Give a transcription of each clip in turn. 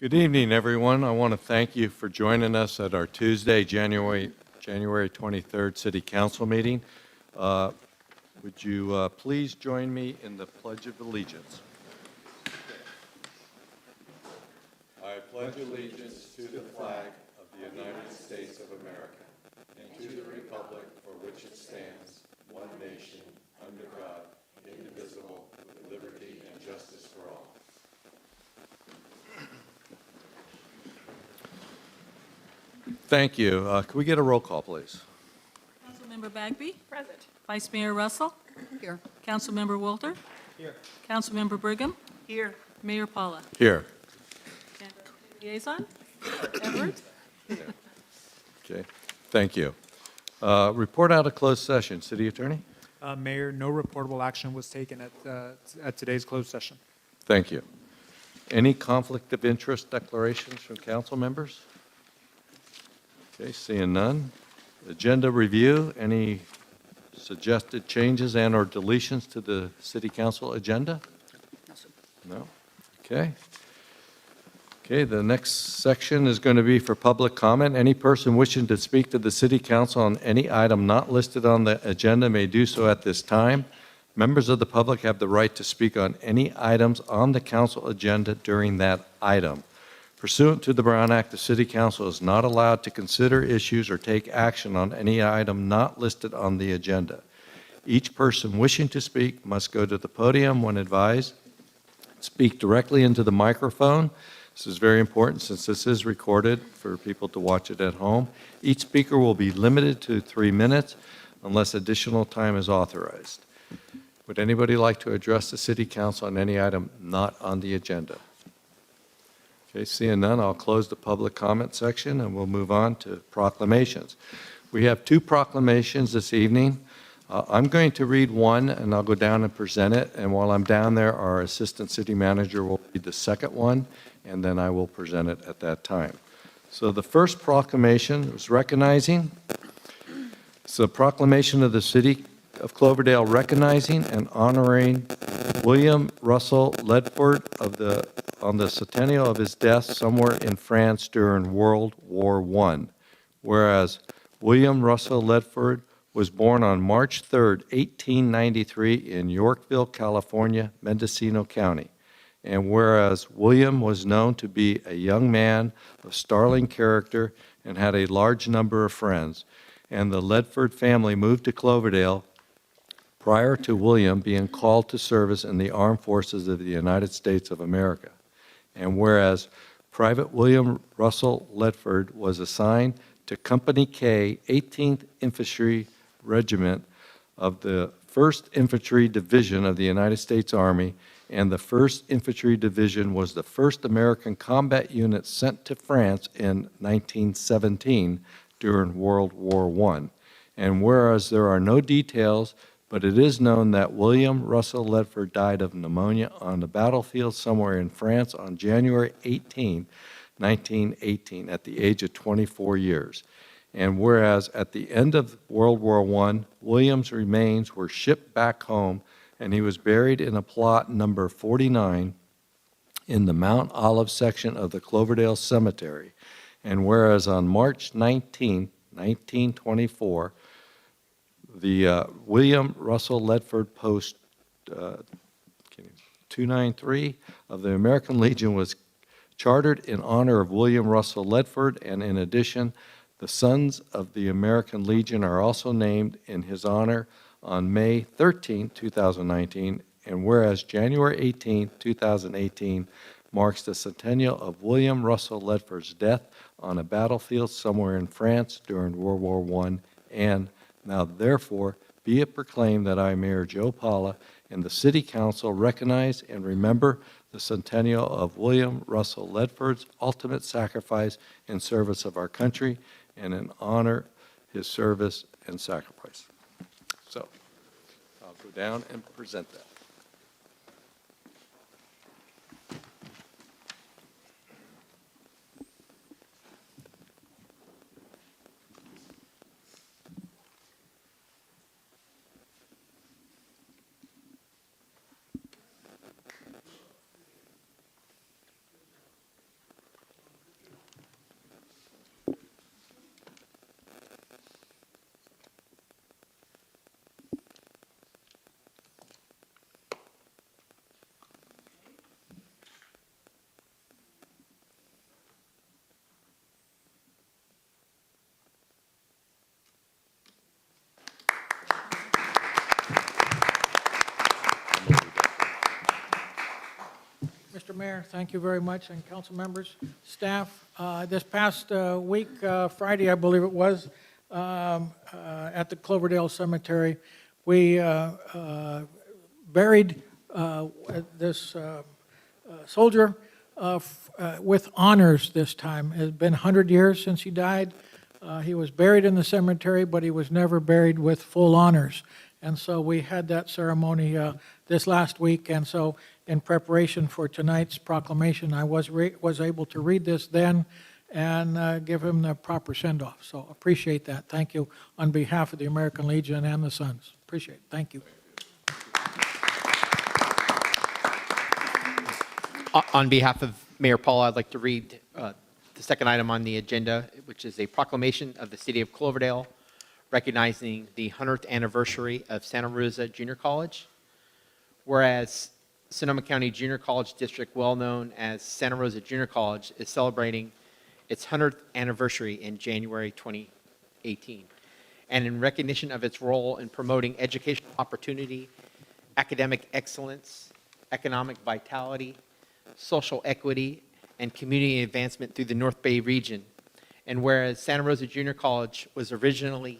Good evening, everyone. I want to thank you for joining us at our Tuesday, January 23rd City Council meeting. Would you please join me in the Pledge of Allegiance? I pledge allegiance to the flag of the United States of America and to the republic for which it stands, one nation, under God, indivisible, with liberty and justice for all. Thank you. Can we get a roll call, please? Councilmember Bagby? Present. Vice Mayor Russell? Here. Councilmember Walter? Here. Councilmember Brigham? Here. Mayor Palla? Here. And Liaison? Edwards? Okay. Thank you. Report out of closed session. City Attorney? Mayor, no reportable action was taken at today's closed session. Thank you. Any conflict of interest declarations from council members? Okay, seeing none. Agenda review, any suggested changes and or deletions to the city council agenda? No? Okay. Okay, the next section is going to be for public comment. Any person wishing to speak to the city council on any item not listed on the agenda may do so at this time. Members of the public have the right to speak on any items on the council agenda during that item. Pursuant to the Brown Act, the City Council is not allowed to consider issues or take action on any item not listed on the agenda. Each person wishing to speak must go to the podium when advised, speak directly into the microphone. This is very important since this is recorded for people to watch it at home. Each speaker will be limited to 3 minutes unless additional time is authorized. Would anybody like to address the City Council on any item not on the agenda? Okay, seeing none, I'll close the public comment section and we'll move on to proclamations. We have 2 proclamations this evening. I'm going to read one and I'll go down and present it. And while I'm down there, our Assistant City Manager will read the second one and then I will present it at that time. So the first proclamation was recognizing. It's a proclamation of the City of Cloverdale recognizing and honoring William Russell Ledford on the centennial of his death somewhere in France during World War I. Whereas William Russell Ledford was born on March 3rd, 1893 in Yorkville, California, Mendocino County. And whereas William was known to be a young man of sterling character and had a large number of friends, and the Ledford family moved to Cloverdale prior to William being called to service in the armed forces of the United States of America. And whereas Private William Russell Ledford was assigned to Company K, 18th Infantry Regiment of the 1st Infantry Division of the United States Army, and the 1st Infantry Division was the first American combat unit sent to France in 1917 during World War I. And whereas there are no details, but it is known that William Russell Ledford died of pneumonia on the battlefield somewhere in France on January 18, 1918, at the age of 24 years. And whereas at the end of World War I, William's remains were shipped back home, and he was buried in a plot number 49 in the Mount Olive section of the Cloverdale Cemetery. And whereas on March 19, 1924, the William Russell Ledford Post 293 of the American Legion was chartered in honor of William Russell Ledford, and in addition, the Sons of the American Legion are also named in his honor on May 13, 2019, and whereas January 18, 2018 marks the centennial of William Russell Ledford's death on a battlefield somewhere in France during World War I, and now, therefore, be it proclaimed that I, Mayor Joe Palla, and the City Council recognize and remember the centennial of William Russell Ledford's ultimate sacrifice in service of our country and in honor his service and sacrifice. So, I'll go down and present that. Mr. Mayor, thank you very much, and council members, staff. This past week, Friday, I believe it was, at the Cloverdale Cemetery, we buried this soldier with honors this time. It had been 100 years since he died. He was buried in the cemetery, but he was never buried with full honors. And so we had that ceremony this last week, and so in preparation for tonight's proclamation, I was able to read this then and give him the proper send-off. So appreciate that. Thank you on behalf of the American Legion and the Sons. Appreciate it. Thank you. On behalf of Mayor Palla, I'd like to read the second item on the agenda, which is a proclamation of the City of Cloverdale recognizing the 100th anniversary of Santa Rosa Junior College. Whereas Sonoma County Junior College District, well known as Santa Rosa Junior College, is celebrating its 100th anniversary in January 2018. And in recognition of its role in promoting educational opportunity, academic excellence, economic vitality, social equity, and community advancement through the North Bay region. And whereas Santa Rosa Junior College was originally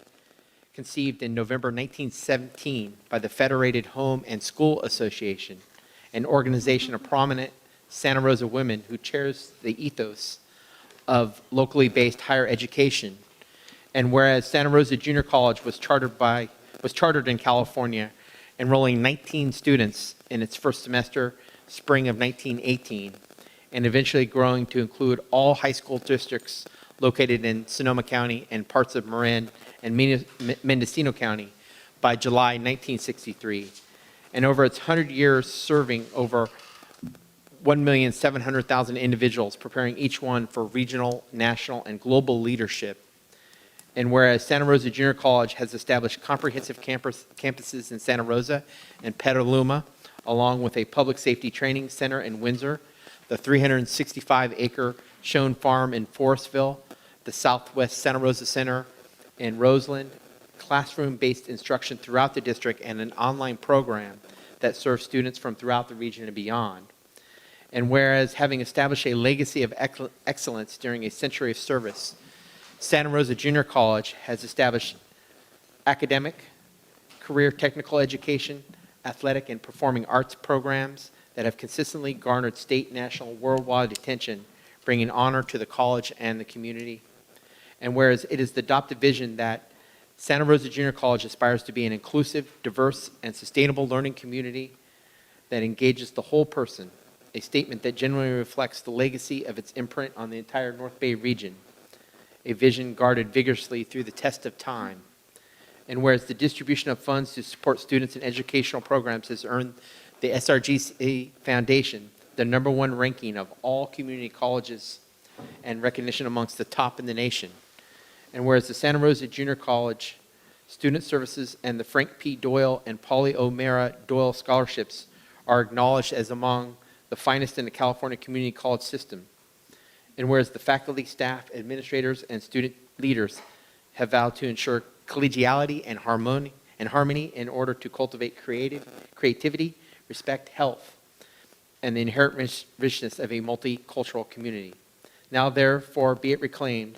conceived in November 1917 by the Federated Home and School Association, an organization of prominent Santa Rosa women who cherish the ethos of locally based higher education. And whereas Santa Rosa Junior College was chartered in California, enrolling 19 students in its first semester, spring of 1918, and eventually growing to include all high school districts located in Sonoma County and parts of Marin and Mendocino County by July 1963. And over its 100 years serving over 1,700,000 individuals, preparing each one for regional, national, and global leadership. And whereas Santa Rosa Junior College has established comprehensive campuses in Santa Rosa and Petaluma, along with a public safety training center in Windsor, the 365-acre Schoen Farm in Forestville, the Southwest Santa Rosa Center in Roseland, classroom-based instruction throughout the district, and an online program that serves students from throughout the region and beyond. And whereas having established a legacy of excellence during a century of service, Santa Rosa Junior College has established academic, career technical education, athletic and performing arts programs that have consistently garnered state, national, worldwide attention, bringing honor to the college and the community. And whereas it is the adopted vision that Santa Rosa Junior College aspires to be an inclusive, diverse, and sustainable learning community that engages the whole person, a statement that genuinely reflects the legacy of its imprint on the entire North Bay region, a vision guarded vigorously through the test of time. And whereas the distribution of funds to support students in educational programs has earned the SRGC Foundation the #1 ranking of all community colleges and recognition amongst the top in the nation. And whereas the Santa Rosa Junior College Student Services and the Frank P. Doyle and Polly O'Mara Doyle Scholarships are acknowledged as among the finest in the California community college system. And whereas the faculty, staff, administrators, and student leaders have vowed to ensure collegiality and harmony in order to cultivate creativity, respect, health, and the inherent richness of a multicultural community. Now, therefore, be it reclaimed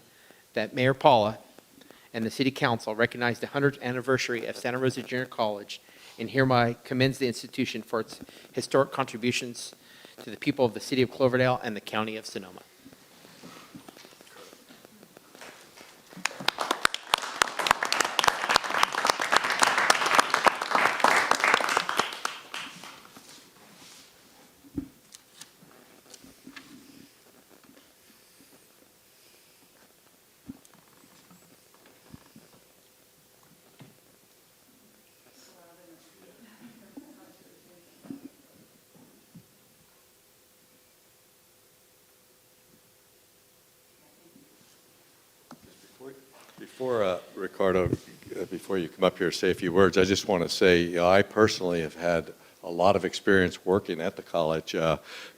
that Mayor Palla and the City Council recognize the 100th anniversary of Santa Rosa Junior College and hereby commends the institution for its historic contributions to the people of the City of Cloverdale and the County of Sonoma. Before, Ricardo, before you come up here, say a few words, I just want to say, I personally have had a lot of experience working at the college,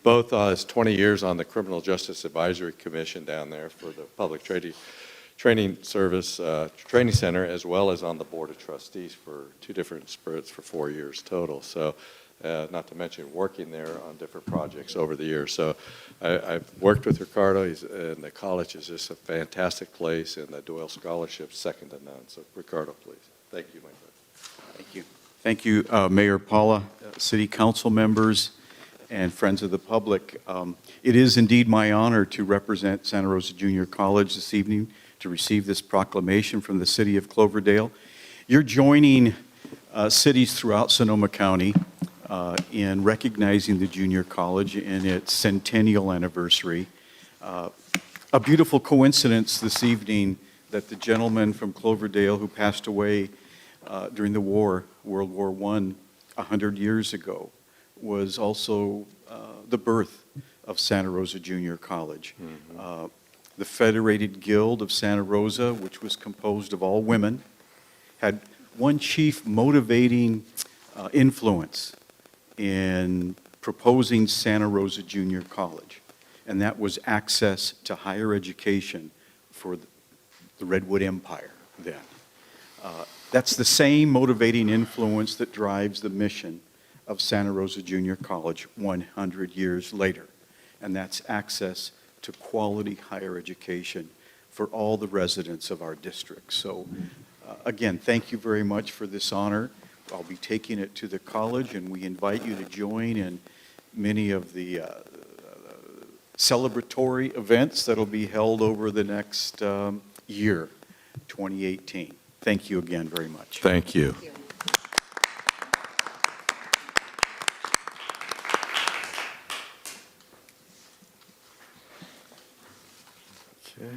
both as 20 years on the Criminal Justice Advisory Commission down there for the Public Training Service Training Center, as well as on the Board of Trustees for two different spurts for 4 years total. So not to mention working there on different projects over the years. So I've worked with Ricardo, and the college is just a fantastic place, and the Doyle Scholarship's second to none. So Ricardo, please. Thank you, my friend. Thank you. Thank you, Mayor Palla, City Council members, and friends of the public. It is indeed my honor to represent Santa Rosa Junior College this evening to receive this proclamation from the City of Cloverdale. You're joining cities throughout Sonoma County in recognizing the junior college in its centennial anniversary. A beautiful coincidence this evening that the gentleman from Cloverdale who passed away during the war, World War I, 100 years ago, was also the birth of Santa Rosa Junior College. Mm-hmm. The Federated Guild of Santa Rosa, which was composed of all women, had one chief motivating influence in proposing Santa Rosa Junior College, and that was access to higher education for the Redwood Empire then. That's the same motivating influence that drives the mission of Santa Rosa Junior College 100 years later, and that's access to quality higher education for all the residents of our district. So again, thank you very much for this honor. I'll be taking it to the college, and we invite you to join in many of the celebratory events that'll be held over the next year, 2018. Thank you again very much. Thank you. Okay.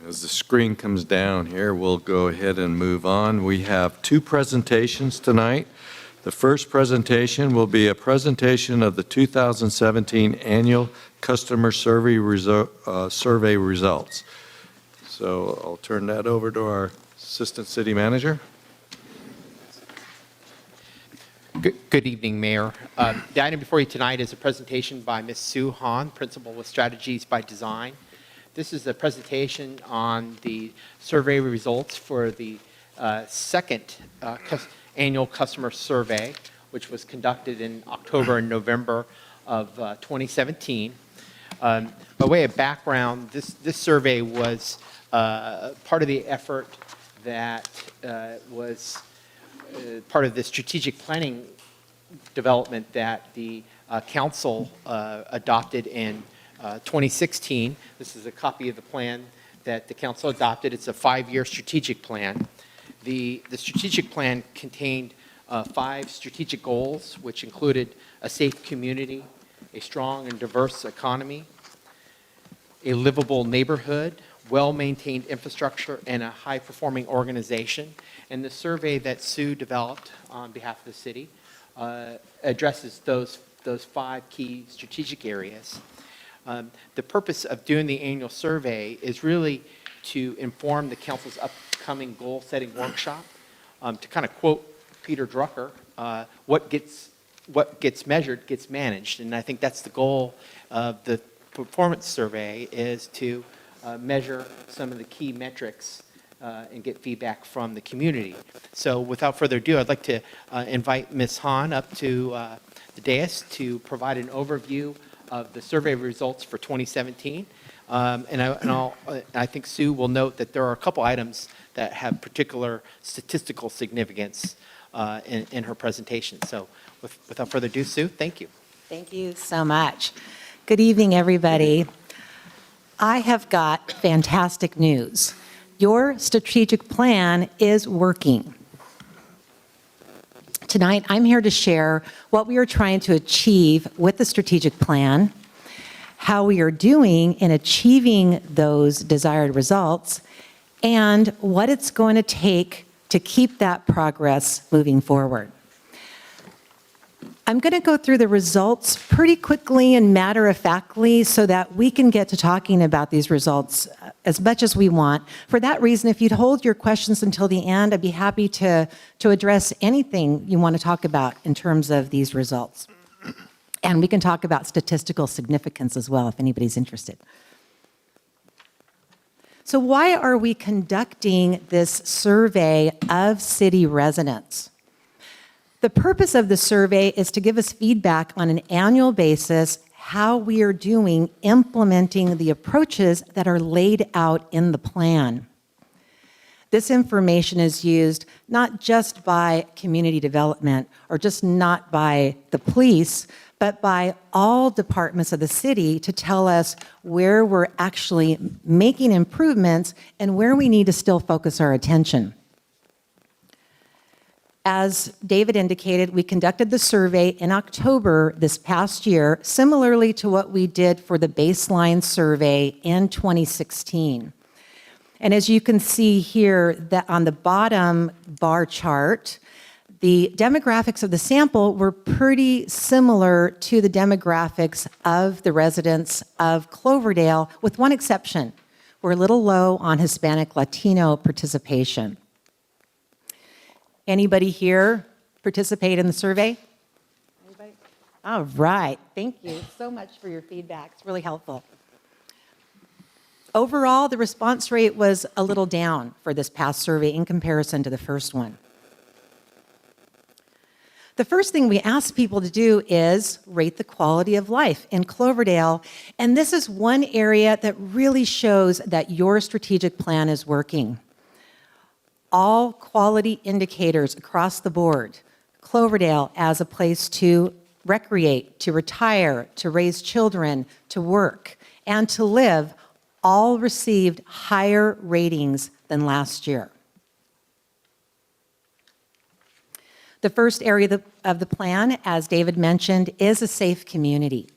As the screen comes down here, we'll go ahead and move on. We have two presentations tonight. The first presentation will be a presentation of the 2017 Annual Customer Survey results. So I'll turn that over to our Assistant City Manager. Good evening, Mayor. The item before you tonight is a presentation by Ms. Sue Hahn, Principal with Strategies by Design. This is a presentation on the survey results for the second annual customer survey, which was conducted in October and November of 2017. By way of background, this survey was part of the effort that was part of the strategic planning development that the council adopted in 2016. This is a copy of the plan that the council adopted. It's a 5-year strategic plan. The strategic plan contained 5 strategic goals, which included a safe community, a strong and diverse economy, a livable neighborhood, well-maintained infrastructure, and a high-performing organization. And the survey that Sue developed on behalf of the city addresses those 5 key strategic areas. The purpose of doing the annual survey is really to inform the council's upcoming goal-setting workshop. To kind of quote Peter Drucker, what gets measured gets managed, and I think that's the goal of the performance survey, is to measure some of the key metrics and get feedback from the community. So without further ado, I'd like to invite Ms. Hahn up to the dais to provide an overview of the survey results for 2017. I think Sue will note that there are a couple items that have particular statistical significance in her presentation. So without further ado, Sue, thank you. Thank you so much. Good evening, everybody. I have got fantastic news. Your strategic plan is working. Tonight, I'm here to share what we are trying to achieve with the strategic plan, how we are doing in achieving those desired results, and what it's going to take to keep that progress moving forward. I'm going to go through the results pretty quickly and matter-of-factly so that we can get to talking about these results as much as we want. For that reason, if you'd hold your questions until the end, I'd be happy to address anything you want to talk about in terms of these results. And we can talk about statistical significance as well, if anybody's interested. So why are we conducting this survey of city residents? The purpose of the survey is to give us feedback on an annual basis how we are doing implementing the approaches that are laid out in the plan. This information is used not just by community development or just not by the police, but by all departments of the city to tell us where we're actually making improvements and where we need to still focus our attention. As David indicated, we conducted the survey in October this past year, similarly to what we did for the baseline survey in 2016. And as you can see here, that on the bottom bar chart, the demographics of the sample were pretty similar to the demographics of the residents of Cloverdale, with one exception. We're a little low on Hispanic Latino participation. Anybody here participate in the survey? Anybody? All right, thank you so much for your feedback. It's really helpful. Overall, the response rate was a little down for this past survey in comparison to the first one. The first thing we ask people to do is rate the quality of life in Cloverdale, and this is one area that really shows that your strategic plan is working. All quality indicators across the board, Cloverdale as a place to recreate, to retire, to raise children, to work, and to live, all received higher ratings than last year. The first area of the plan, as David mentioned, is a safe community.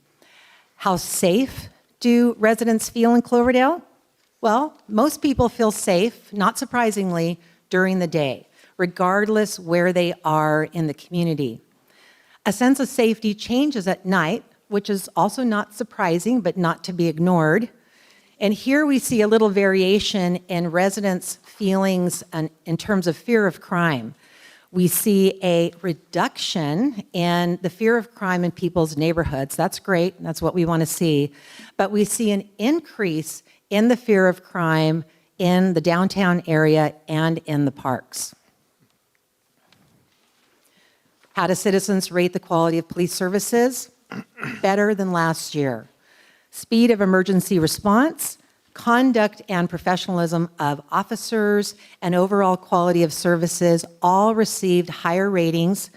How safe do residents feel in Cloverdale? Well, most people feel safe, not surprisingly, during the day, regardless where they are in the community. A sense of safety changes at night, which is also not surprising, but not to be ignored. And here we see a little variation in residents' feelings in terms of fear of crime. We see a reduction in the fear of crime in people's neighborhoods. That's great, that's what we want to see. But we see an increase in the fear of crime in the downtown area and in the parks. How do citizens rate the quality of police services? Better than last year. Speed of emergency response, conduct and professionalism of officers, and overall quality of services all received higher ratings,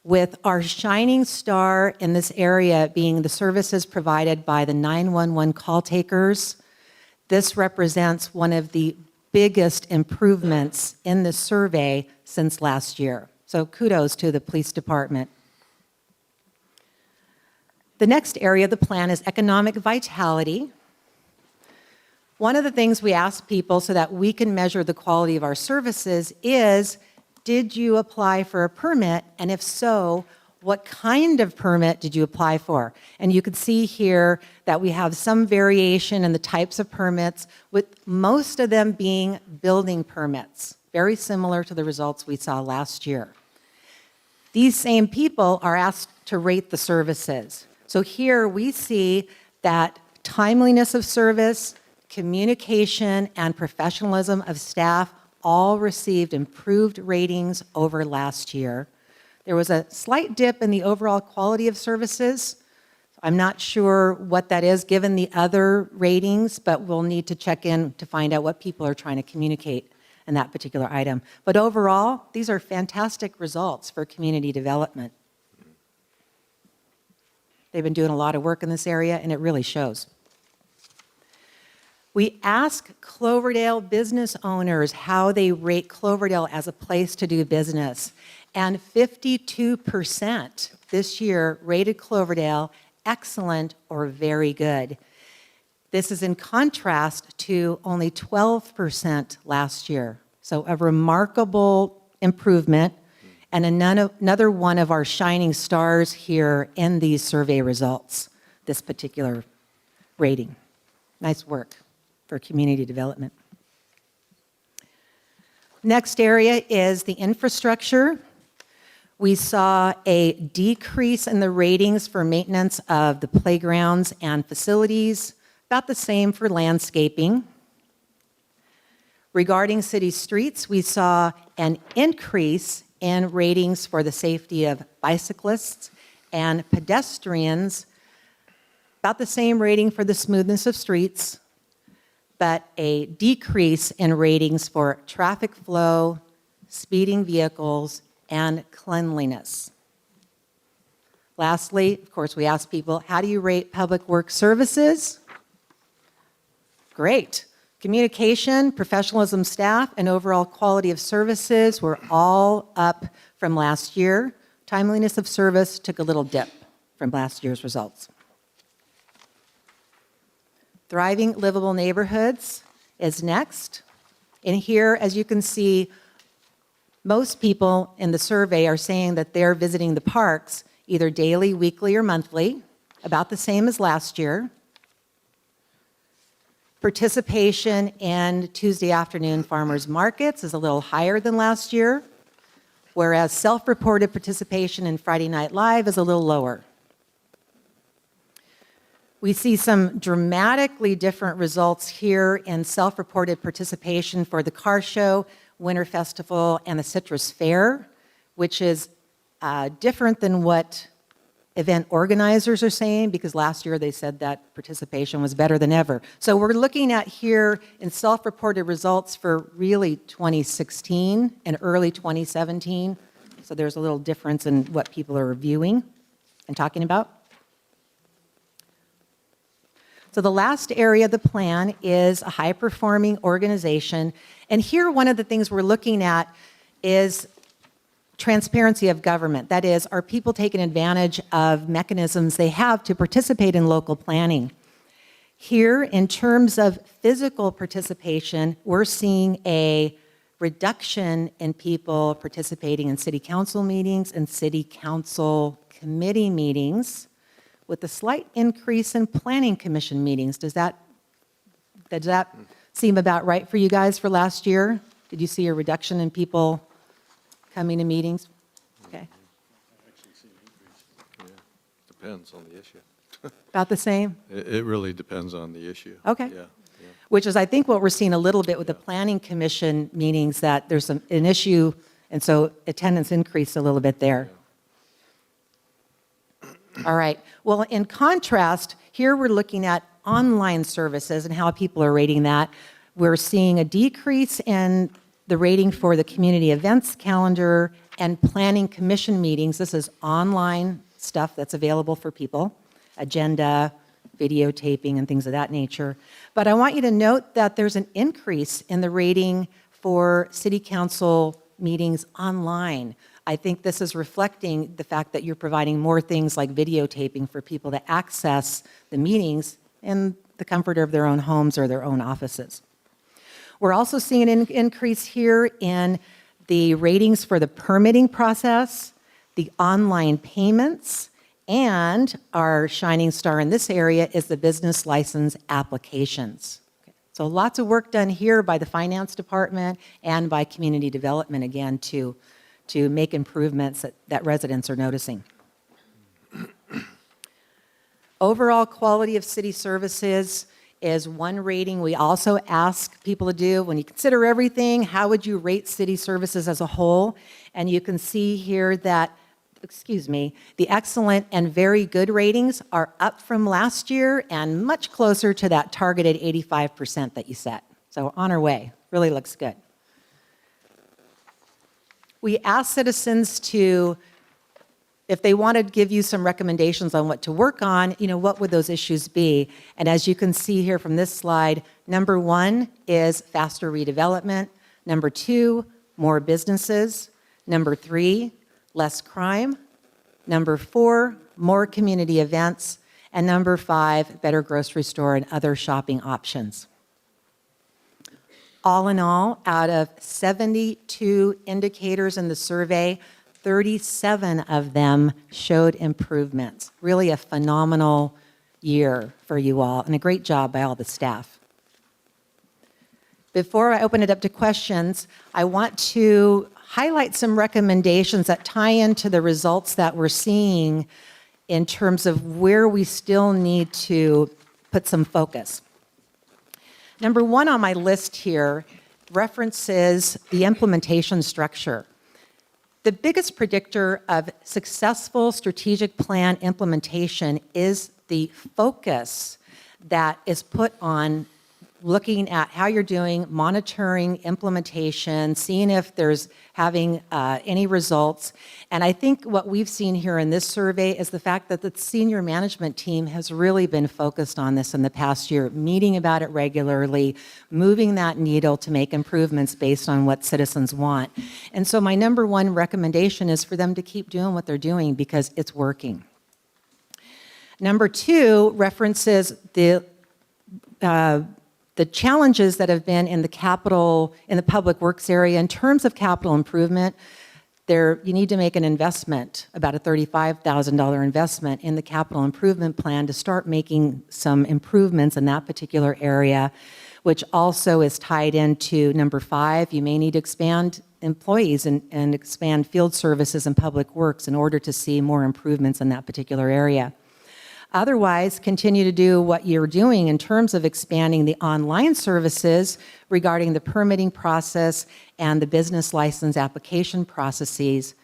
with our shining star in this area being the services provided by the 911 call takers. This represents one of the biggest improvements in this survey since last year. So kudos to the police department. The next area of the plan is economic vitality. One of the things we ask people so that we can measure the quality of our services is, did you apply for a permit? And if so, what kind of permit did you apply for? And you can see here that we have some variation in the types of permits, with most of them being building permits, very similar to the results we saw last year. These same people are asked to rate the services. So here we see that timeliness of service, communication, and professionalism of staff all received improved ratings over last year. There was a slight dip in the overall quality of services. I'm not sure what that is given the other ratings, but we'll need to check in to find out what people are trying to communicate in that particular item. But overall, these are fantastic results for community development. They've been doing a lot of work in this area, and it really shows. We ask Cloverdale business owners how they rate Cloverdale as a place to do business, and 52% this year rated Cloverdale excellent or very good. This is in contrast to only 12% last year. So a remarkable improvement, and another one of our shining stars here in these survey results, this particular rating. Nice work for community development. Next area is the infrastructure. We saw a decrease in the ratings for maintenance of the playgrounds and facilities, about the same for landscaping. Regarding city streets, we saw an increase in ratings for the safety of bicyclists and pedestrians, about the same rating for the smoothness of streets, but a decrease in ratings for traffic flow, speeding vehicles, and cleanliness. Lastly, of course, we asked people, how do you rate public work services? Great. Communication, professionalism, staff, and overall quality of services were all up from last year. Timeliness of service took a little dip from last year's results. Thriving livable neighborhoods is next. And here, as you can see, most people in the survey are saying that they're visiting the parks either daily, weekly, or monthly, about the same as last year. Participation in Tuesday afternoon farmers markets is a little higher than last year, whereas self-reported participation in Friday Night Live is a little lower. We see some dramatically different results here in self-reported participation for the car show, Winter Festival, and the Citrus Fair, which is different than what event organizers are saying, because last year they said that participation was better than ever. So we're looking at here in self-reported results for really 2016 and early 2017. So there's a little difference in what people are reviewing and talking about. So the last area of the plan is a high-performing organization. And here, one of the things we're looking at is transparency of government. That is, are people taking advantage of mechanisms they have to participate in local planning? Here, in terms of physical participation, we're seeing a reduction in people participating in city council meetings and city council committee meetings, with a slight increase in planning commission meetings. Does that seem about right for you guys for last year? Did you see a reduction in people coming to meetings? Okay. Depends on the issue. About the same? It really depends on the issue. Okay. Yeah. Which is, I think, what we're seeing a little bit with the planning commission meetings, that there's an issue, and so attendance increased a little bit there. All right. Well, in contrast, here we're looking at online services and how people are rating that. We're seeing a decrease in the rating for the community events calendar and planning commission meetings. This is online stuff that's available for people, agenda, videotaping, and things of that nature. But I want you to note that there's an increase in the rating for city council meetings online. I think this is reflecting the fact that you're providing more things like videotaping for people to access the meetings in the comfort of their own homes or their own offices. We're also seeing an increase here in the ratings for the permitting process, the online payments, and our shining star in this area is the business license applications. Okay. So lots of work done here by the finance department and by community development, again, to make improvements that residents are noticing. Overall quality of city services is one rating we also ask people to do. When you consider everything, how would you rate city services as a whole? And you can see here that, the excellent and very good ratings are up from last year and much closer to that targeted 85% that you set. So on our way, really looks good. We asked citizens to, if they wanted to give you some recommendations on what to work on, what would those issues be? And as you can see here from this slide, number 1 is faster redevelopment. Number 2, more businesses. Number 3, less crime. Number 4, more community events. And number 5, better grocery store and other shopping options. All in all, out of 72 indicators in the survey, 37 of them showed improvements. Really a phenomenal year for you all, and a great job by all the staff. Before I open it up to questions, I want to highlight some recommendations that tie into the results that we're seeing in terms of where we still need to put some focus. Number 1 on my list here references the implementation structure. The biggest predictor of successful strategic plan implementation is the focus that is put on looking at how you're doing, monitoring implementation, seeing if there's having any results. And I think what we've seen here in this survey is the fact that the senior management team has really been focused on this in the past year, meeting about it regularly, moving that needle to make improvements based on what citizens want. And so my number one recommendation is for them to keep doing what they're doing because it's working. Number two references the challenges that have been in the capital, in the public works area. In terms of capital improvement, you need to make an investment, about a $35,000 investment in the capital improvement plan to start making some improvements in that particular area, which also is tied into number 5. You may need to expand employees and expand field services and public works in order to see more improvements in that particular area. Otherwise, continue to do what you're doing in terms of expanding the online services regarding the permitting process and the business license application processes.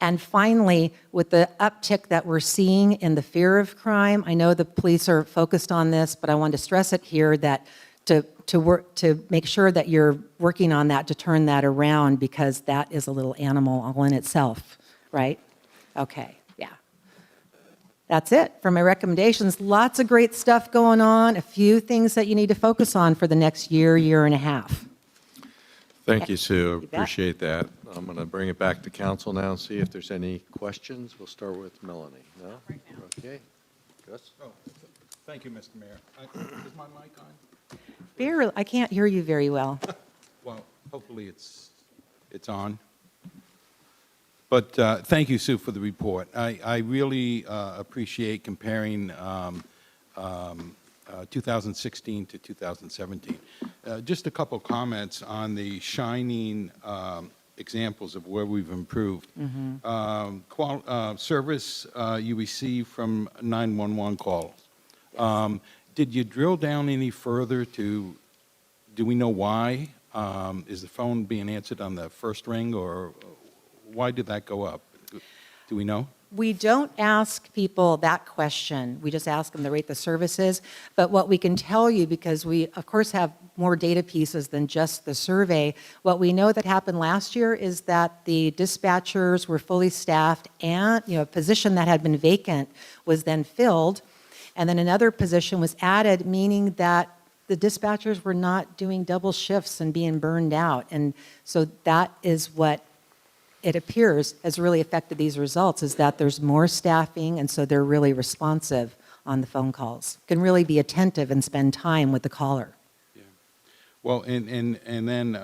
And finally, with the uptick that we're seeing in the fear of crime, I know the police are focused on this, but I want to stress it here that to make sure that you're working on that to turn that around because that is a little animal all in itself, right? Okay. That's it for my recommendations. Lots of great stuff going on, a few things that you need to focus on for the next year, year and a half. Thank you, Sue. You bet. Appreciate that. I'm going to bring it back to council now and see if there's any questions. We'll start with Melanie. No? Okay. Gus? Oh, thank you, Mr. Mayor. Is my mic on? Barely, I can't hear you very well. Well, hopefully it's on. But thank you, Sue, for the report. I really appreciate comparing 2016 to 2017. Just a couple comments on the shining examples of where we've improved. Service you receive from 911 calls. Did you drill down any further do we know why? Is the phone being answered on the first ring, or why did that go up? Do we know? We don't ask people that question. We just ask them to rate the services. But what we can tell you, because we, of course, have more data pieces than just the survey, what we know that happened last year is that the dispatchers were fully staffed and, a position that had been vacant was then filled. And then another position was added, meaning that the dispatchers were not doing double shifts and being burned out. And so that is what it appears has really affected these results, is that there's more staffing, and so they're really responsive on the phone calls, can really be attentive and spend time with the caller. Yeah. Well, and then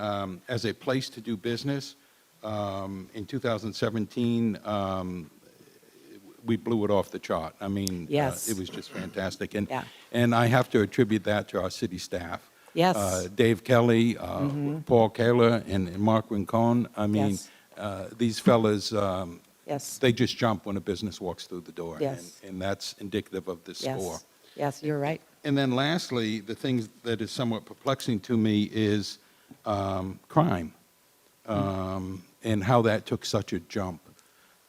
as a place to do business, in 2017, we blew it off the chart. I mean, Yes. it was just fantastic. And, Yeah. and I have to attribute that to our city staff. Yes. Dave Kelly, Paul Kaler, and Mark Rincon. I mean, Yes. these fellas, Yes. they just jump when a business walks through the door. Yes. And that's indicative of this score. Yes. Yes, you're right. And then lastly, the thing that is somewhat perplexing to me is crime and how that took such a jump.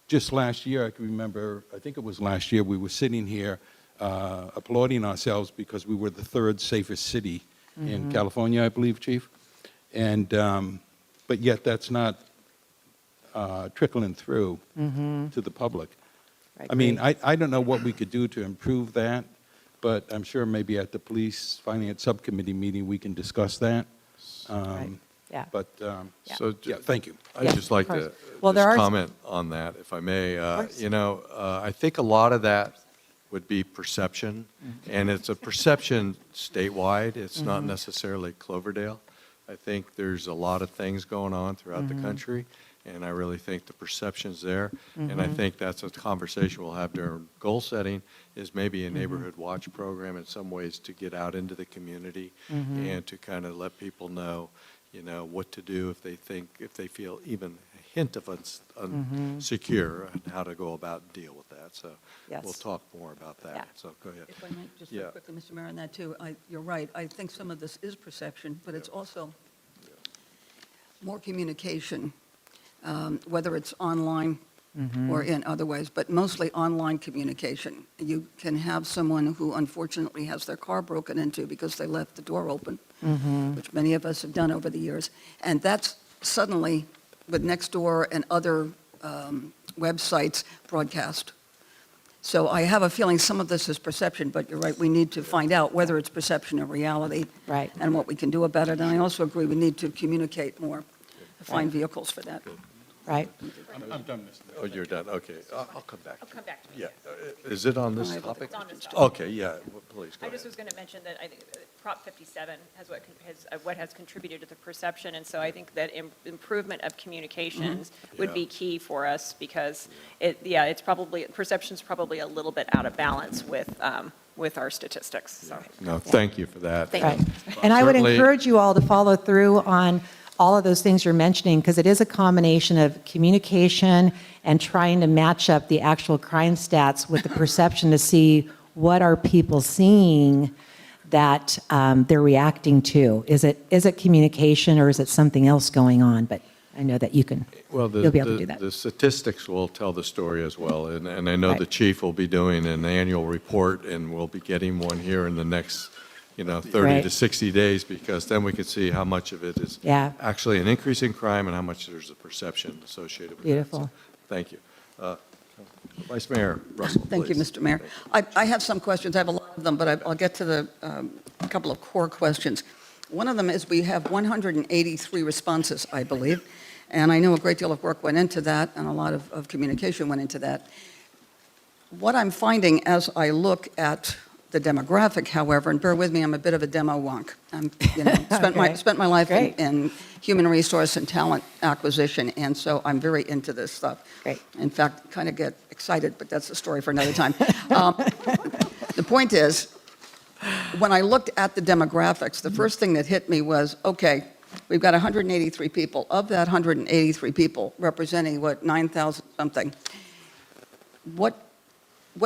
Just last year, I can remember, I think it was last year, we were sitting here applauding ourselves because we were the 3rd safest city in California, I believe, Chief. And, but yet that's not trickling through to the public. I mean, I don't know what we could do to improve that, but I'm sure maybe at the Police Finance Subcommittee meeting, we can discuss that. Right. Yeah. But, So yeah, thank you. I'd Yeah, just like of to course. Well, there just are- comment on that, if I may. course. I think a lot of that would be perception, and it's a perception statewide. It's not necessarily Cloverdale. I think there's a lot of things going on throughout the country, and I really think the perception's there. And I think that's a conversation we'll have during goal setting, is maybe a neighborhood watch program in some ways to get out into the community and to kind of let people know, what to do if they feel even a hint of unsecure, and how to go about and deal with that. So Yes. we'll talk more about that. Yeah. So go ahead. If I might just Yeah. quickly, Mr. Mayor, on that too, you're right. I think some of this is perception, but it's also more communication, whether it's online or in other ways, but mostly online communication. You can have someone who unfortunately has their car broken into because they left the door open, which many of us have done over the years, and that's suddenly, with Nextdoor and other websites, broadcast. So I have a feeling some of this is perception, but you're right, we need to find out whether it's perception or reality. Right. And what we can do about it. And I also agree we need to communicate more, find vehicles for that. Right? I'm done, Mr. Oh, you're done, okay. I'll come back. Come back to me. Yeah, is it on this topic? It's on this topic. Okay, yeah, please, go I ahead. just was going to mention that I think Prop 57 has what has contributed to the perception, and so I think that improvement of communications would be key for us, because it's probably, perception's probably a little bit out of balance with our statistics, so. No, thank you for that. Thank Right. you. And I would Certainly- encourage you all to follow through on all of those things you're mentioning, because it is a combination of communication and trying to match up the actual crime stats with the perception to see what are people seeing that they're reacting to. Is it communication, or is it something else going on? But I know that Well, you'll be able to do that. the statistics will tell the story as well, and I know Right. the chief will be doing an annual report, and we'll be getting one here in the next, 30 Right. to 60 days, because then we can see how much of it is Yeah. actually an increase in crime and how much there's a perception associated with that. Beautiful. So, thank you. Vice Mayor Russell, Thank you, please. Mr. Mayor. I have some questions. I have a lot of them, but I'll get to a couple of core questions. One of them is we have 183 responses, I believe, and I know a great deal of work went into that, and a lot of communication went into that. What I'm finding as I look at the demographic, however, and bear with me, I'm a bit of a demo wonk. Okay. Spent my life Great. in human resource and talent acquisition, and so I'm very into this stuff. Great. In fact, kind of get excited, but that's a story for another time. The point is, when I looked at the demographics, the first thing that hit me was, okay, we've got 183 people. Of that 183 people, representing, 9,000 something, what